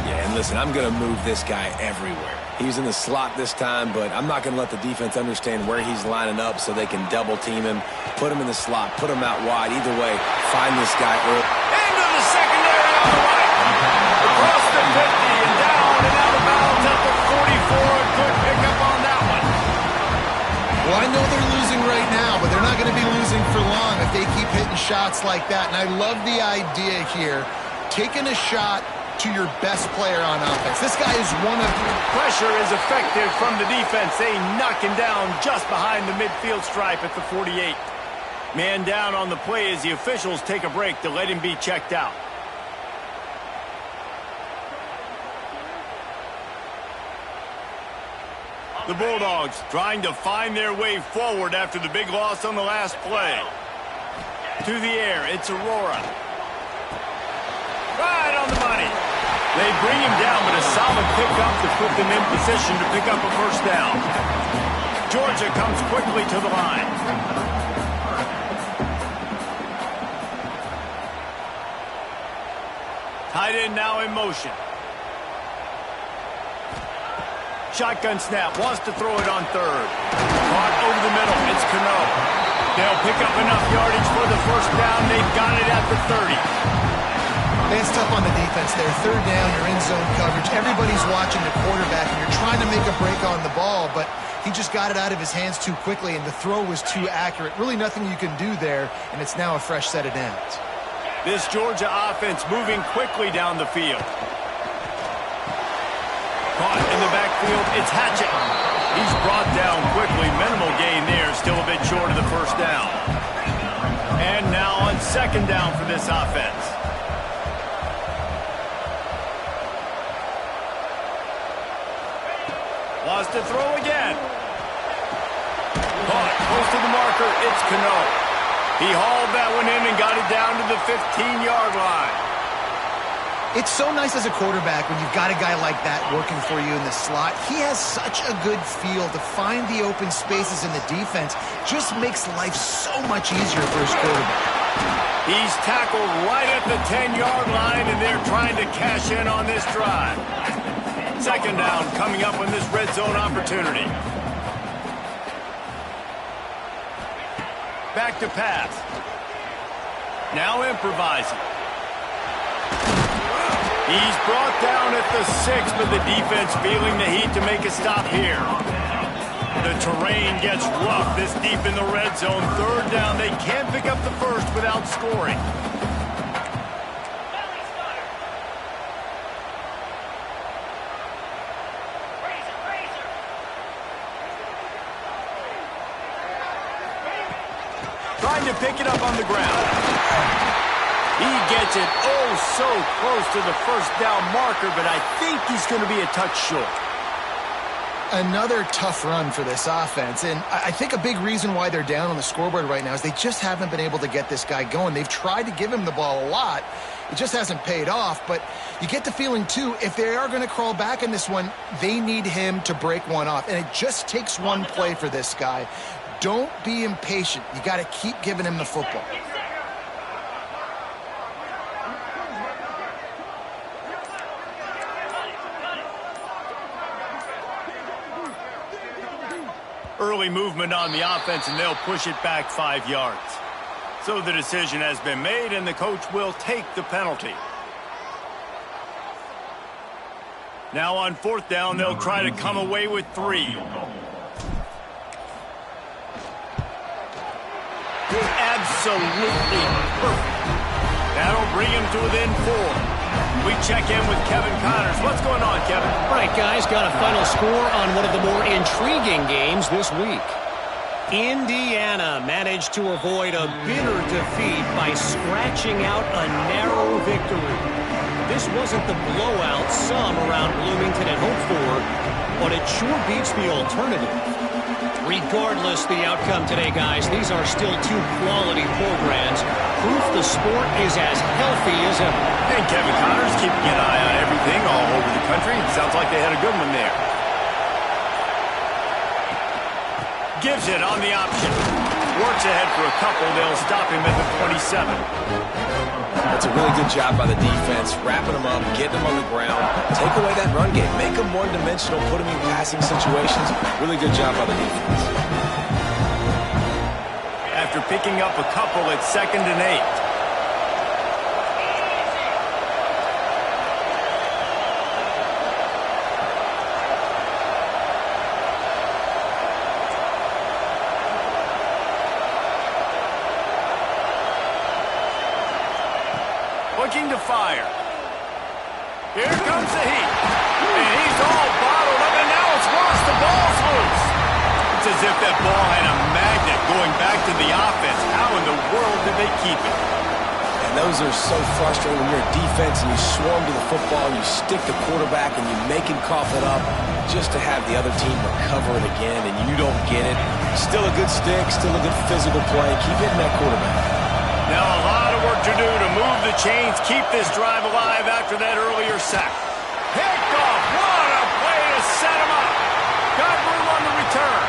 Yeah, and listen, I'm going to move this guy everywhere. He's in the slot this time, but I'm not going to let the defense understand where he's lining up so they can double team him, put him in the slot, put him out wide. Either way, find this guy early. Into the secondary on the right. Across the 50 and down and out of bounds at the 44. A good pickup on that one. Well, I know they're losing right now, but they're not going to be losing for long if they keep hitting shots like that. And I love the idea here. Taking a shot to your best player on offense. This guy is one of... Pressure is effective from the defense. They knock him down just behind the midfield stripe at the 48. Man down on the play as the officials take a break to let him be checked out. The Bulldogs trying to find their way forward after the big loss on the last play. To the air, it's Aurora. Right on the money. They bring him down, but a solid pickup to put them in position to pick up a first down. Georgia comes quickly to the line. Tight end now in motion. Shotgun snap, wants to throw it on third. Caught over the middle, it's Cano. They'll pick up enough yardage for the first down. They've got it at the 30. It's tough on the defense there. Third down, you're in zone coverage. Everybody's watching the quarterback, and you're trying to make a break on the ball, but he just got it out of his hands too quickly, and the throw was too accurate. Really nothing you can do there, and it's now a fresh set of downs. This Georgia offense moving quickly down the field. Caught in the backfield, it's Hatchett. He's brought down quickly. Minimal gain there, still a bit short of the first down. And now on second down for this offense. Wants to throw again. Caught close to the marker, it's Cano. He hauled that one in and got it down to the 15-yard line. It's so nice as a quarterback when you've got a guy like that working for you in the slot. He has such a good feel to find the open spaces in the defense. Just makes life so much easier for his quarterback. He's tackled right at the 10-yard line, and they're trying to cash in on this drive. Second down coming up on this red zone opportunity. Back to pass. Now improvising. He's brought down at the 6, but the defense feeling the heat to make a stop here. The terrain gets rough this deep in the red zone. Third down, they can't pick up the first without scoring. Trying to pick it up on the ground. He gets it so close to the first down marker, but I think he's going to be a touch short. Another tough run for this offense, and I think a big reason why they're down on the scoreboard right now is they just haven't been able to get this guy going. They've tried to give him the ball a lot. It just hasn't paid off, but you get the feeling, too, if they are going to crawl back in this one, they need him to break one off, and it just takes one play for this guy. Don't be impatient. You got to keep giving him the football. Early movement on the offense, and they'll push it back 5 yards. So the decision has been made, and the coach will take the penalty. Now on fourth down, they'll try to come away with 3. Absolutely perfect. That'll bring him to within 4. We check in with Kevin Connors. What's going on, Kevin? All right, guys, got a final score on one of the more intriguing games this week. Indiana managed to avoid a bitter defeat by scratching out a narrow victory. This wasn't the blowout some around Bloomington had hoped for, but it sure beats the alternative. Regardless the outcome today, guys, these are still 2 quality programs. Proof the sport is as healthy as ever. And Kevin Connors keeping an eye on everything all over the country. Sounds like they had a good one there. Gives it on the option. Works ahead for a couple. They'll stop him at the 27. That's a really good job by the defense, wrapping them up, getting them on the ground. Take away that run game. Make them one-dimensional, put them in passing situations. Really good job by the defense. After picking up a couple, it's 2nd and 8. Looking to fire. Here comes the heat. And he's all bottled up, and now it's worse. The ball's loose. It's as if that ball had a magnet going back to the offense. How in the world did they keep it? And those are so frustrating when you're a defense and you swarm to the football, and you stick the quarterback, and you make him cough it up just to have the other team recover it again, and you don't get it. Still a good stick, still a good physical play. Keep hitting that quarterback. Now a lot of work to do to move the chains, keep this drive alive after that earlier sack. Picked off. What a play to set him up. Got room on the return.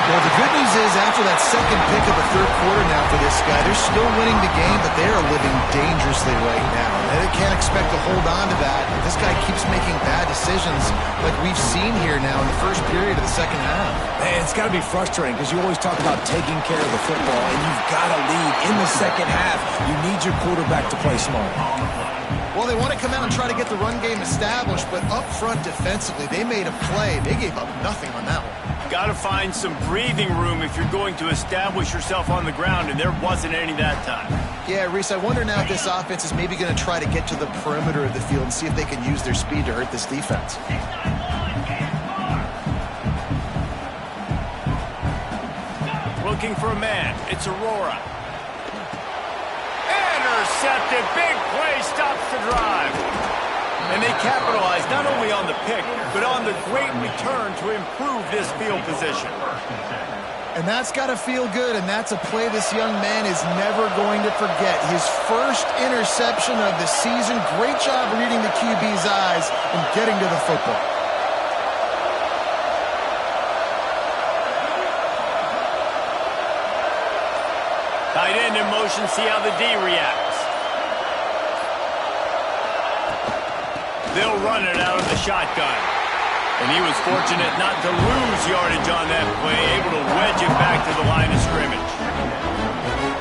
Well, the good news is after that second pick of the third quarter now for this guy, they're still winning the game, but they are living dangerously right now. They can't expect to hold on to that. This guy keeps making bad decisions like we've seen here now in the first period of the second half. Man, it's got to be frustrating because you always talk about taking care of the football, and you've got to lead in the second half. You need your quarterback to play smart. Well, they want to come out and try to get the run game established, but up front defensively, they made a play. They gave up nothing on that one. Got to find some breathing room if you're going to establish yourself on the ground, and there wasn't any that time. Yeah, Reese, I wonder now if this offense is maybe going to try to get to the perimeter of the field and see if they can use their speed to hurt this defense. Looking for a man. It's Aurora. Intercepted. Big play stops the drive. And they capitalize not only on the pick, but on the great return to improve this field position. And that's got to feel good, and that's a play this young man is never going to forget. His first interception of the season. Great job reading the QB's eyes and getting to the football. Tight end in motion, see how the D reacts. They'll run it out of the shotgun. And he was fortunate not to lose yardage on that play, able to wedge it back to the line of scrimmage.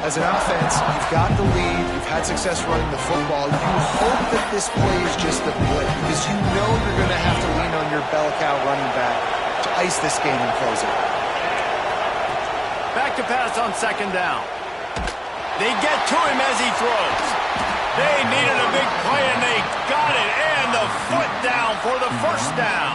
As an offense, you've got the lead, you've had success running the football. You hope that this play is just a blip because you know you're going to have to lean on your bell cow running back to ice this game and close it. Back to pass on second down. They get to him as he throws. They needed a big play, and they got it. And the foot down for the first down.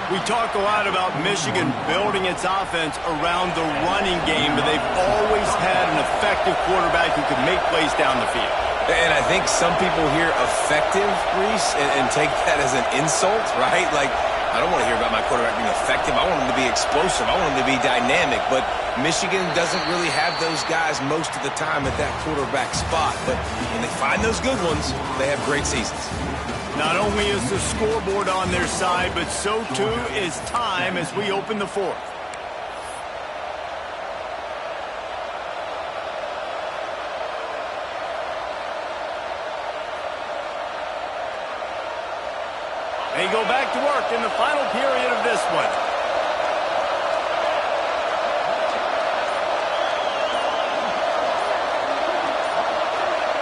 We talk a lot about Michigan building its offense around the running game, but they've always had an effective quarterback who can make plays down the field. And I think some people hear effective, Reese, and take that as an insult, right? Like, I don't want to hear about my quarterback being effective. I want him to be explosive. I want him to be dynamic. But Michigan doesn't really have those guys most of the time at that quarterback spot. But when they find those good ones, they have great seasons. Not only is the scoreboard on their side, but so too is time as we open the fourth. They go back to work in the final period of this one.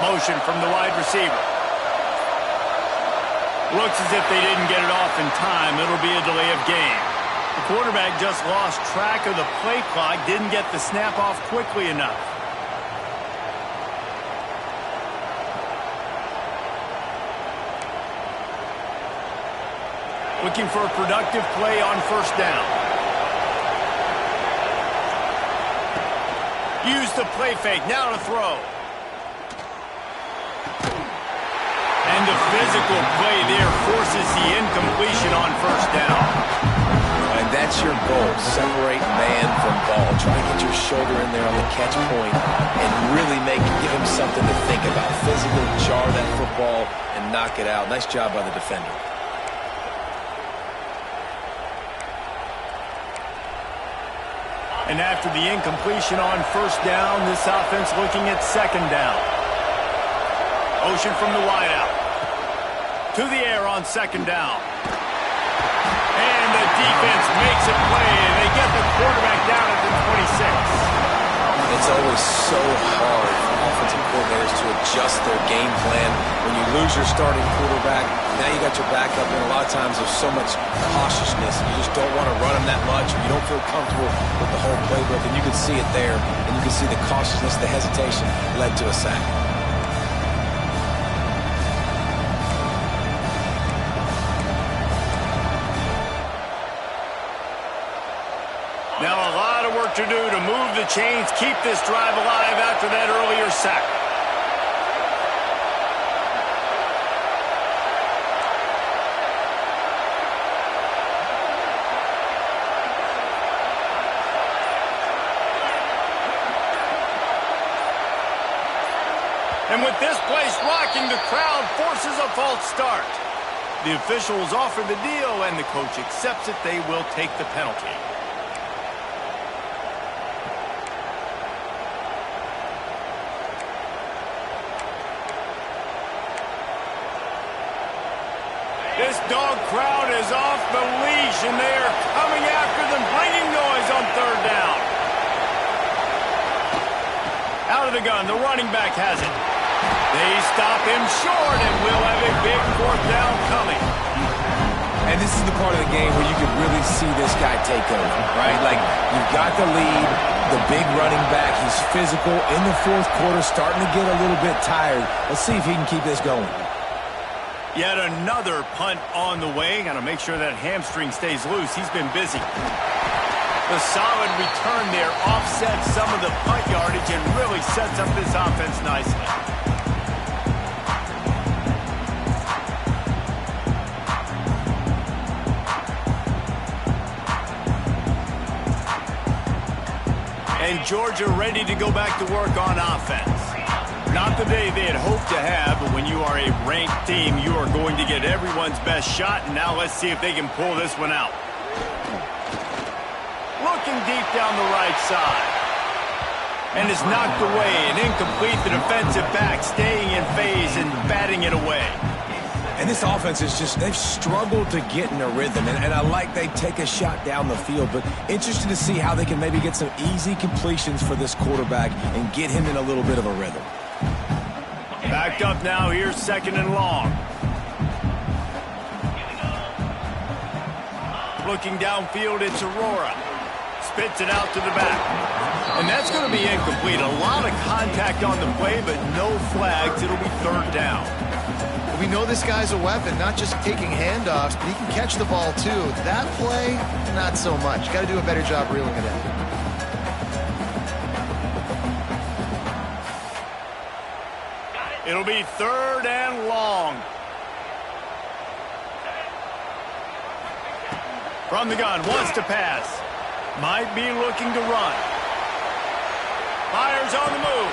Motion from the wide receiver. Looks as if they didn't get it off in time. It'll be a delay of game. The quarterback just lost track of the play clock, didn't get the snap off quickly enough. Looking for a productive play on first down. Use the play fake. Now to throw. And the physical play there forces the incompletion on first down. And that's your goal. Separate man from ball. Try to get your shoulder in there on the catch point and really give him something to think about. Physically jar that football and knock it out. Nice job by the defender. And after the incompletion on first down, this offense looking at second down. Motion from the wideout. To the air on second down. And the defense makes a play, and they get the quarterback down at the 26. It's always so hard for offensive coordinators to adjust their game plan. When you lose your starting quarterback, now you got your backup, and a lot of times there's so much cautiousness. You just don't want to run them that much, or you don't feel comfortable with the whole playbook, and you can see it there, and you can see the cautiousness, the hesitation led to a sack. to do to move the chains, keep this drive alive after that earlier sack. And with this place rocking, the crowd forces a false start. The officials offer the deal, and the coach accepts it. They will take the penalty. This dog crowd is off the leash, and they are coming after them, bringing noise on third down. Out of the gun, the running back has it. They stop him short, and we'll have a big fourth down coming. And this is the part of the game where you can really see this guy take over, right? Like, you've got the lead, the big running back. He's physical in the fourth quarter, starting to get a little bit tired. Let's see if he can keep this going. Yet another punt on the way. Got to make sure that hamstring stays loose. He's been busy. The solid return there offsets some of the punt yardage and really sets up this offense nicely. And Georgia ready to go back to work on offense. Not the day they had hoped to have, but when you are a ranked team, you are going to get everyone's best shot. And now let's see if they can pull this one out. Looking deep down the right side. And is knocked away and incomplete. The defensive back staying in phase and batting it away. And this offense is just, they've struggled to get in a rhythm. And I like they take a shot down the field, but interested to see how they can maybe get some easy completions for this quarterback and get him in a little bit of a rhythm. Backed up now, here's second and long. Looking downfield, it's Aurora. Spits it out to the back. And that's going to be incomplete. A lot of contact on the play, but no flags. It'll be third down. We know this guy's a weapon, not just taking handoffs, but he can catch the ball too. That play, not so much. Got to do a better job reeling it in. It'll be third and long. From the gun, wants to pass. Might be looking to run. Fires on the move.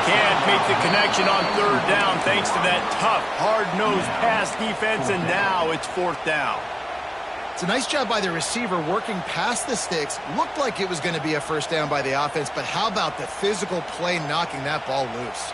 Can't make the connection on third down thanks to that tough, hard-nosed pass defense, and now it's fourth down. It's a nice job by the receiver working past the sticks. Looked like it was going to be a first down by the offense, but how about the physical play knocking that ball loose?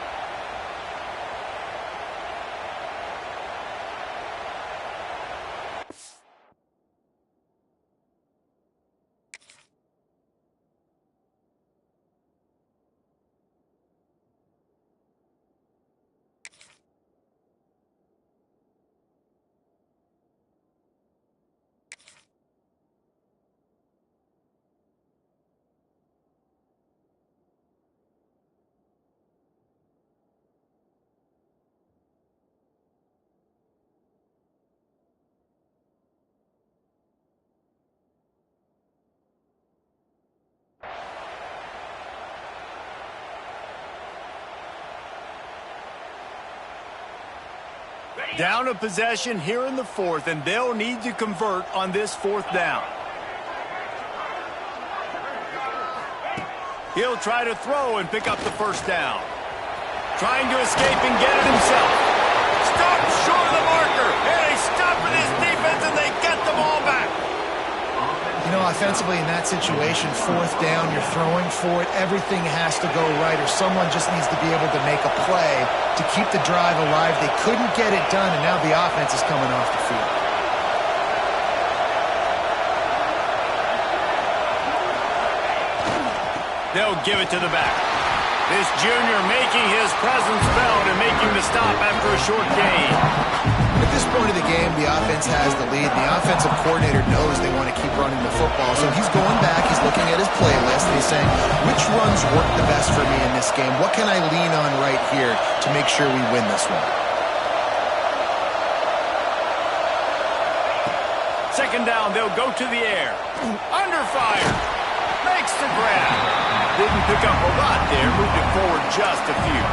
Down a possession here in the fourth, and they'll need to convert on this fourth down. He'll try to throw and pick up the first down. Trying to escape and get it himself. Stopped short of the marker, and they stop with his defense, and they get the ball back. You know, offensively in that situation, fourth down, you're throwing for it. Everything has to go right, or someone just needs to be able to make a play to keep the drive alive. They couldn't get it done, and now the offense is coming off the field. They'll give it to the back. This junior making his presence felt and making the stop after a short gain. At this point of the game, the offense has the lead. The offensive coordinator knows they want to keep running the football. So he's going back, he's looking at his playlist, and he's saying, which runs work the best for me in this game? What can I lean on right here to make sure we win this one? Second down, they'll go to the air. Under fire. They makes the grab. Didn't pick up a lot there, moved it forward just a few.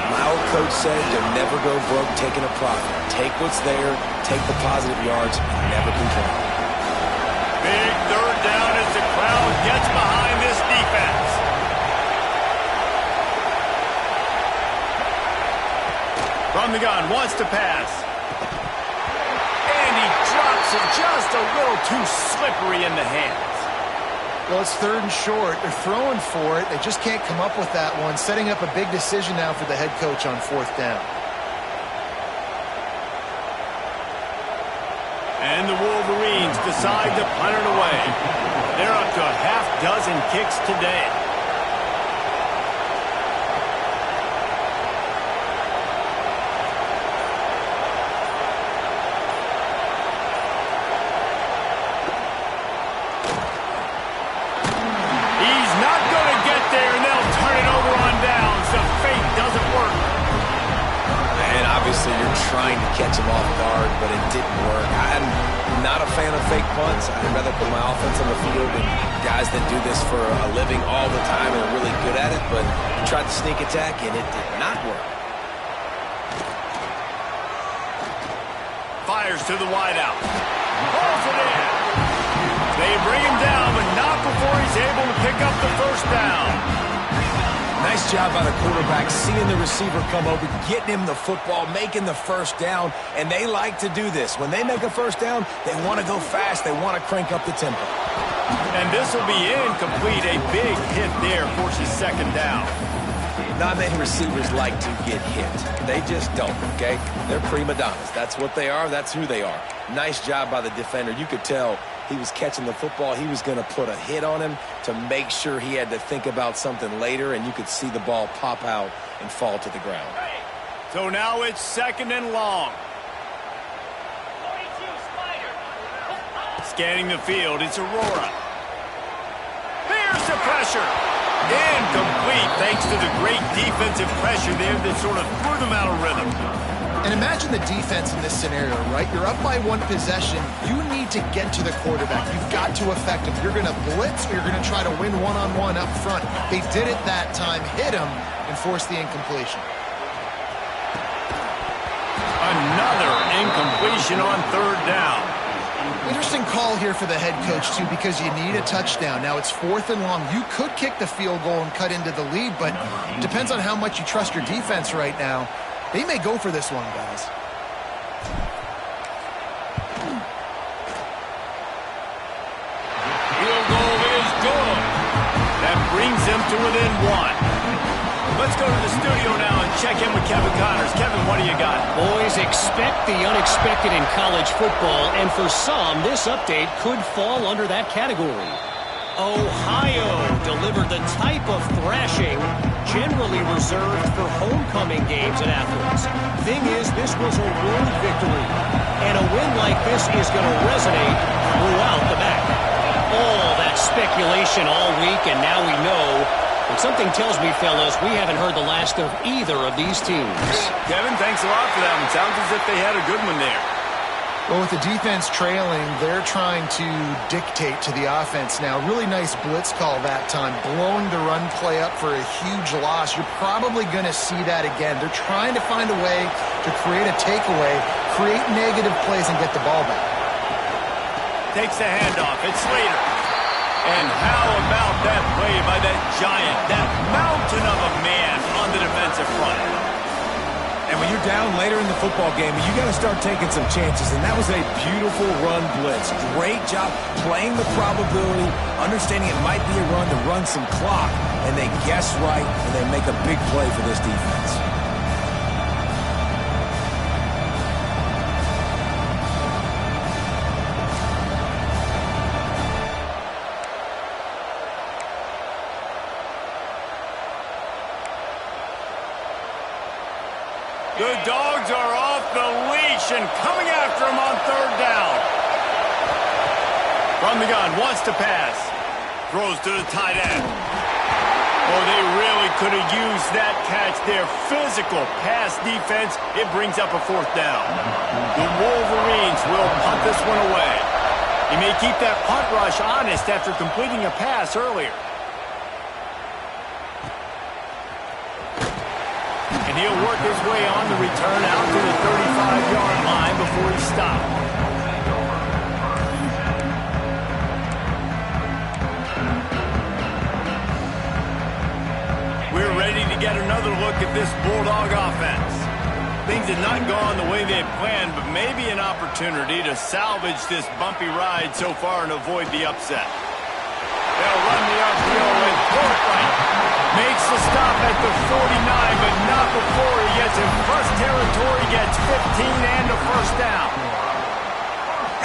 My old coach said you'll never go broke taking a profit. Take what's there, take the positive yards, and never complain. Big third down as the crowd gets behind this defense. From the gun, wants to pass. And he drops it just a little too slippery in the hands. Well, it's third and short. They're throwing for it. They just can't come up with that one. Setting up a big decision now for the head coach on fourth down. And the Wolverines decide to punt it away. They're up to a half dozen kicks today. Trying to catch him off guard, but it didn't work. I'm not a fan of fake punts. I'd rather put my offense on the field and guys that do this for a living all the time and are really good at it, but he tried to sneak attack and it did not work. Fires to the wideout. Pulls it in. They bring him down, but not before he's able to pick up the first down. Nice job by the quarterback, seeing the receiver come over, getting him the football, making the first down, and they like to do this. When they make a first down, they want to go fast. They want to crank up the tempo. And this will be incomplete. A big hit there forces second down. Not many receivers like to get hit. They just don't, okay? They're prima donnas. That's what they are. That's who they are. Nice job by the defender. You could tell he was catching the football. He was going to put a hit on him to make sure he had to think about something later, and you could see the ball pop out and fall to the ground. So now it's second and long. Scanning the field, it's Aurora. Here's the pressure. Incomplete thanks to the great defensive pressure there that sort of threw them out of rhythm. And imagine the defense in this scenario, right? You're up by one possession. You need to get to the quarterback. You've got to affect him. You're going to blitz or you're going to try to win one-on-one up front. They did it that time, hit him, and forced the incompletion. Another incompletion on third down. Interesting call here for the head coach, too, because you need a touchdown. Now it's fourth and long. You could kick the field goal and cut into the lead, but it depends on how much you trust your defense right now. They may go for this one, guys. Field goal is good. That brings them to within one. Let's go to the studio now and check in with Kevin Connors. Kevin, what do you got? Boys, expect the unexpected in college football, and for some, this update could fall under that category. Ohio delivered the type of thrashing generally reserved for homecoming games at Athens. Thing is, this was a road victory, and a win like this is going to resonate throughout the MAC. All that speculation all week, and now we know. But something tells me, fellas, we haven't heard the last of either of these teams. Kevin, thanks a lot for that one. Sounds as if they had a good one there. Well, with the defense trailing, they're trying to dictate to the offense now. Really nice blitz call that time, blowing the run play up for a huge loss. You're probably going to see that again. They're trying to find a way to create a takeaway, create negative plays, and get the ball back. Takes the handoff. It's Slater. And how about that play by that giant, that mountain of a man on the defensive front? And when you're down later in the football game, you got to start taking some chances. And that was a beautiful run blitz. Great job playing the probability, understanding it might be a run to run some clock. And they guess right, and they make a big play for this defense. The Dogs are off the leash and coming after him on third down. From the gun, wants to pass. Throws to the tight end. Oh, they really could have used that catch there. Physical pass defense. It brings up a fourth down. The Wolverines will punt this one away. He may keep that punt rush honest after completing a pass earlier. And he'll work his way on the return out to the 35-yard line before he stopped. We're ready to get another look at this Bulldog offense. Things have not gone the way they had planned, but maybe an opportunity to salvage this bumpy ride so far and avoid the upset. They'll run the RPO with Portland. Makes the stop at the 49, but not before he gets in first territory, gets 15 and a first down.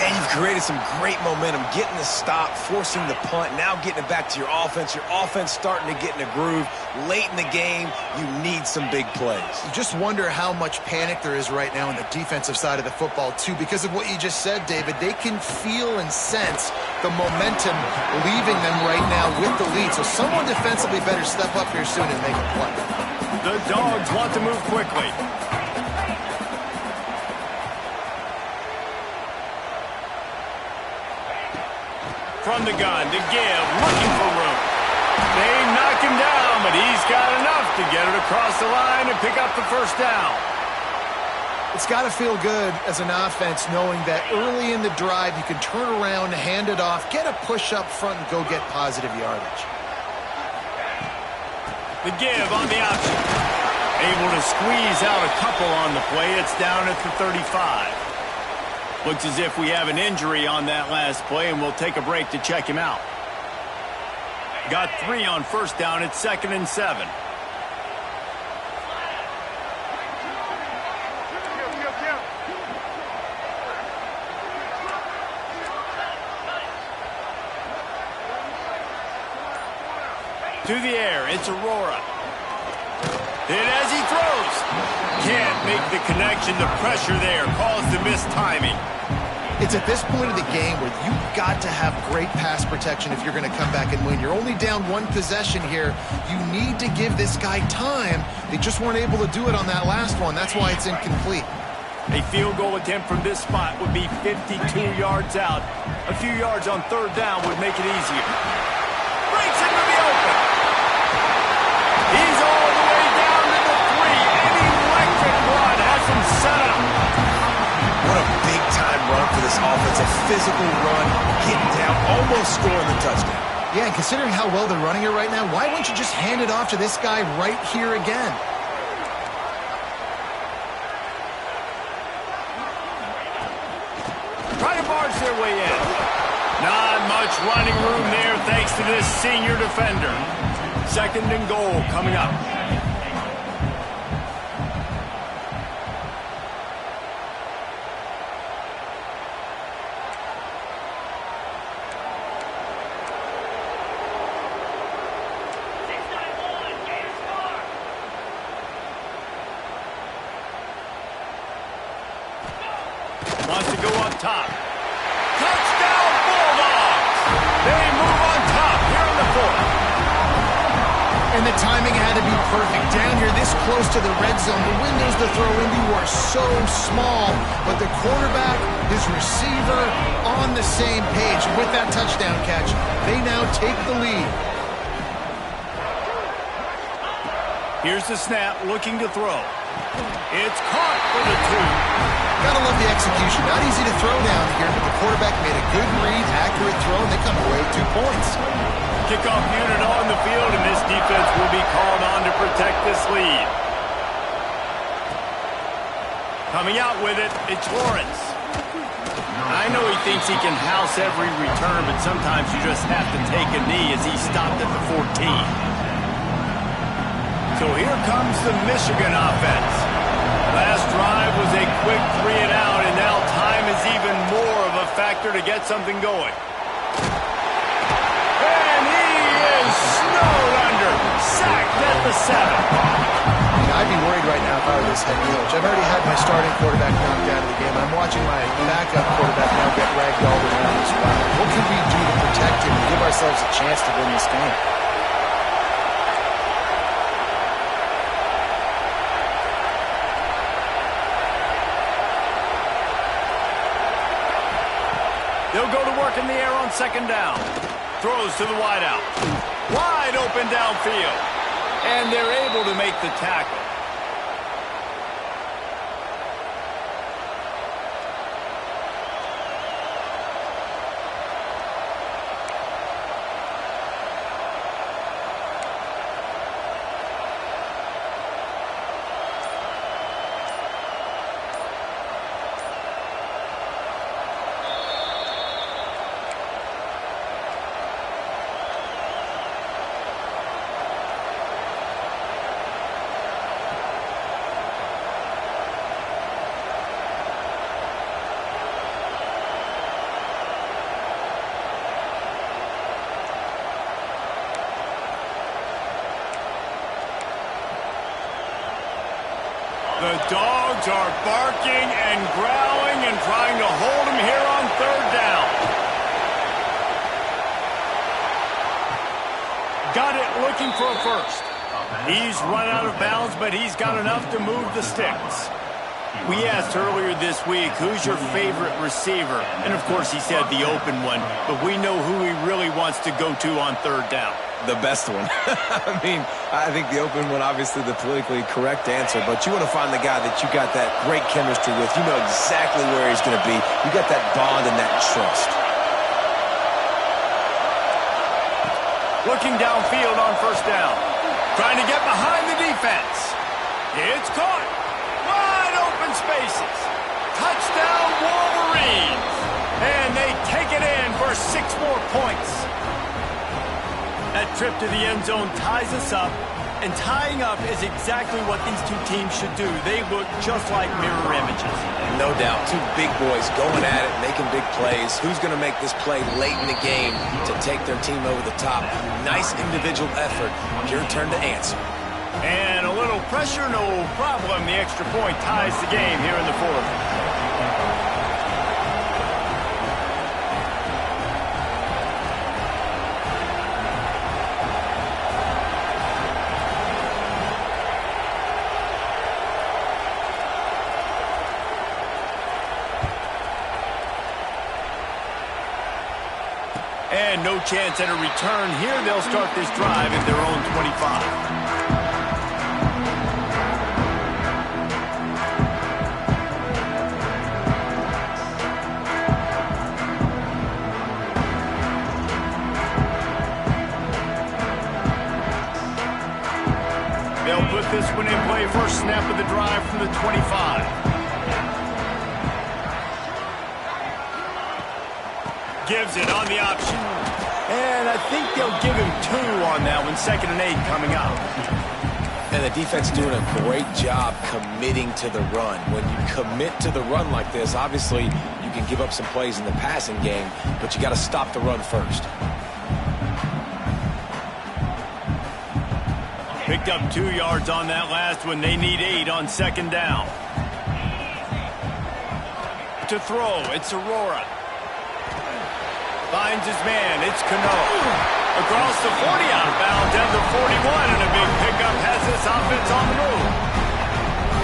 And you've created some great momentum, getting the stop, forcing the punt, now getting it back to your offense. Your offense starting to get in a groove. Late in the game, you need some big plays. You just wonder how much panic there is right now on the defensive side of the football, too, because of what you just said, David. They can feel and sense the momentum leaving them right now with the lead. So someone defensively better step up here soon and make a play. The Dogs want to move quickly. From the gun to give, looking for room. They knock him down, but he's got enough to get it across the line and pick up the first down. It's got to feel good as an offense knowing that early in the drive you can turn around, hand it off, get a push up front, and go get positive yardage. The give on the option. Able to squeeze out a couple on the play. It's down at the 35. Looks as if we have an injury on that last play, and we'll take a break to check him out. Got 3 on first down. It's 2nd and 7. To the air, it's Aurora. And as he throws, can't make the connection. The pressure there caused the missed timing. It's at this point of the game where you've got to have great pass protection if you're going to come back and win. You're only down one possession here. You need to give this guy time. They just weren't able to do it on that last one. That's why it's incomplete. A field goal attempt from this spot would be 52 yards out. A few yards on third down would make it easier. Breaks into the open. He's all the way down to the 3. An electric run has him set up. What a big-time run for this offense. A physical run, getting down, almost scoring the touchdown. Yeah, and considering how well they're running it right now, why wouldn't you just hand it off to this guy right here again? Try to barge their way in. Not much running room there thanks to this senior defender. 2nd and goal coming up. Wants to go up top. Touchdown Bulldogs! They move on top here in the 4th. And the timing had to be perfect. Down here this close to the red zone, the windows to throw into are so small, but the quarterback, his receiver, on the same page. With that touchdown catch, they now take the lead. Here's the snap, looking to throw. It's caught for the 2. Gotta love the execution. Not easy to throw down here, but the quarterback made a good read, accurate throw, and they come away with 2 points. Kickoff unit on the field, and this defense will be called on to protect this lead. Coming out with it, it's Lawrence. I know he thinks he can house every return, but sometimes you just have to take a knee as he stopped at the 14. So here comes the Michigan offense. Last drive was a quick 3 and out, and now time is even more of a factor to get something going. And he is snowed under, sacked at the 7. I'd be worried right now if I were this head coach. I've already had my starting quarterback knocked out of the game. I'm watching my backup quarterback now get ragdolled around as well. What can we do to protect him and give ourselves a chance to win this game? They'll go to work in the air on second down. Throws to the wideout. Wide open downfield. And they're able to make the tackle. The Dogs are barking and growling and trying to hold him here on third down. Got it looking for a first. He's run out of bounds, but he's got enough to move the sticks. We asked earlier this week, who's your favorite receiver? And, of course, he said the open one, but we know who he really wants to go to on third down. The best one. I mean, I think the open one, obviously the politically correct answer, but you want to find the guy that you got that great chemistry with. You know exactly where he's going to be. You got that bond and that trust. Looking downfield on first down. Trying to get behind the defense. It's caught. Wide open spaces. Touchdown Wolverines. And they take it in for 6 more points. That trip to the end zone ties us up, and tying up is exactly what these two teams should do. They look just like mirror images. No doubt. Two big boys going at it, making big plays. Who's going to make this play late in the game to take their team over the top? Nice individual effort. Your turn to answer. And a little pressure, no problem. The extra point ties the game here in the fourth. And no chance at a return here. They'll start this drive at their own 25. They'll put this one in play. First snap of the drive from the 25. Gives it on the option. And I think they'll give him 2 on that one. 2nd and 8 coming up. And the defense doing a great job committing to the run. When you commit to the run like this, obviously you can give up some plays in the passing game, but you got to stop the run first. Picked up 2 yards on that last one. They need 8 on second down. To throw, it's Aurora. Finds his man, it's Cano. Across the 40 out of bounds and the 41, and a big pickup has this offense on the move.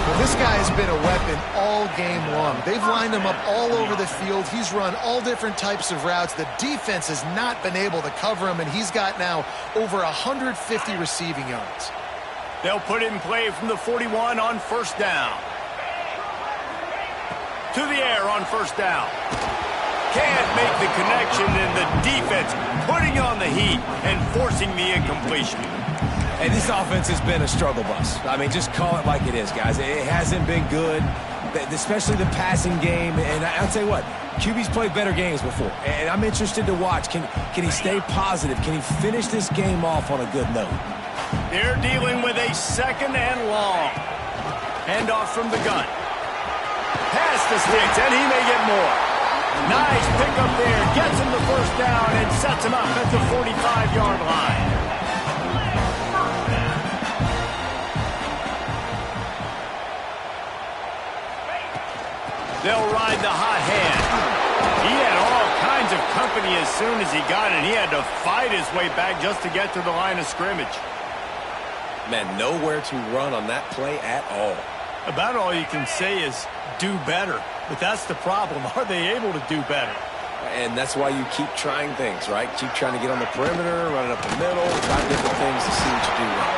Well, this guy has been a weapon all game long. They've lined him up all over the field. He's run all different types of routes. The defense has not been able to cover him, and he's got now over 150 receiving yards. They'll put it in play from the 41 on first down. To the air on first down. Can't make the connection, and the defense putting on the heat and forcing the incompletion. And this offense has been a struggle bus. I mean, just call it like it is, guys. It hasn't been good, especially the passing game. And I'll tell you what, QB's played better games before. And I'm interested to watch. Can he stay positive? Can he finish this game off on a good note? They're dealing with a 2nd and long. Handoff from the gun. Past the sticks, and he may get more. Nice pickup there. Gets him the first down and sets him up at the 45-yard line. They'll ride the hot hand. He had all kinds of company as soon as he got it. He had to fight his way back just to get to the line of scrimmage. Man, nowhere to run on that play at all. About all you can say is do better. But that's the problem. Are they able to do better? And that's why you keep trying things, right? Keep trying to get on the perimeter, run it up the middle, try different things to see what you do well.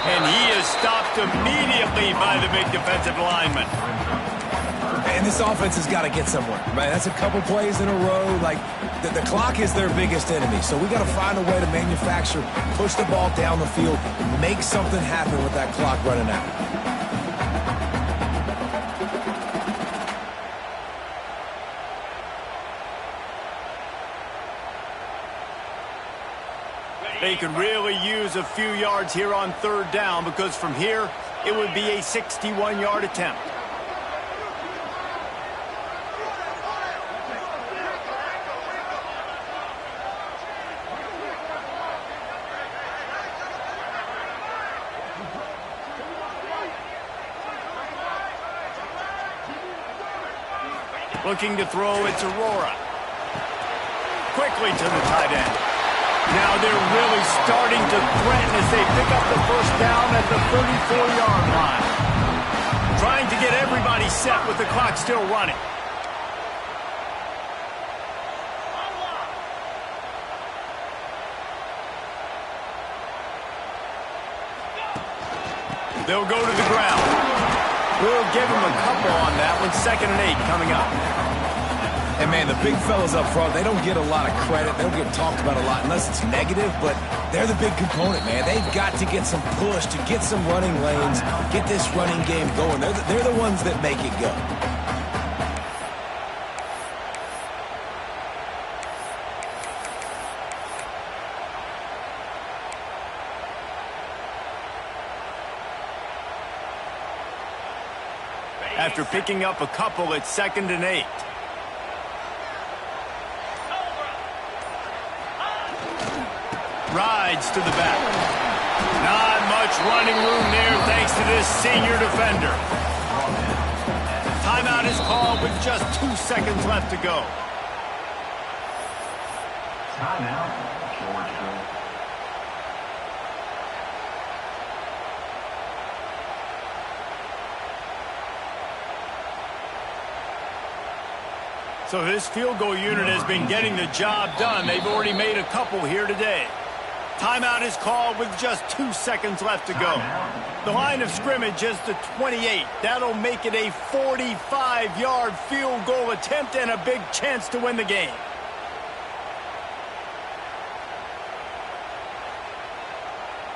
And he is stopped immediately by the big defensive lineman. And this offense has got to get somewhere. Man, that's a couple plays in a row. Like, the clock is their biggest enemy. So we got to find a way to manufacture, push the ball down the field, make something happen with that clock running out. They could really use a few yards here on third down because from here, it would be a 61-yard attempt. Looking to throw, it's Aurora. Quickly to the tight end. Now they're really starting to threaten as they pick up the first down at the 34-yard line. Trying to get everybody set with the clock still running. They'll go to the ground. We'll give them a couple on that one. 2nd and 8 coming up. And, man, the big fellas up front, they don't get a lot of credit. They don't get talked about a lot unless it's negative, but they're the big component, man. They've got to get some push, to get some running lanes, get this running game going. They're the ones that make it go. After picking up a couple, it's 2nd and 8. Rides to the back. Not much running room there thanks to this senior defender. Timeout is called with just 2 seconds left to go. Timeout, Georgia. So this field goal unit has been getting the job done. They've already made a couple here today. Timeout is called with just 2 seconds left to go. The line of scrimmage is the 28. That'll make it a 45-yard field goal attempt and a big chance to win the game.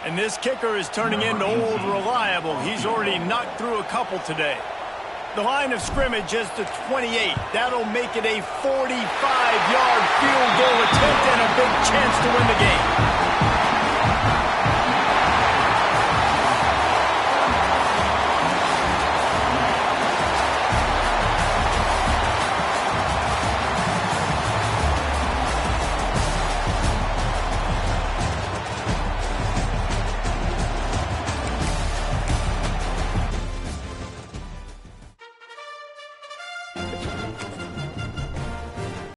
And this kicker is turning into old reliable. He's already knocked through a couple today. The line of scrimmage is the 28. That'll make it a 45-yard field goal attempt and a big chance to win the game.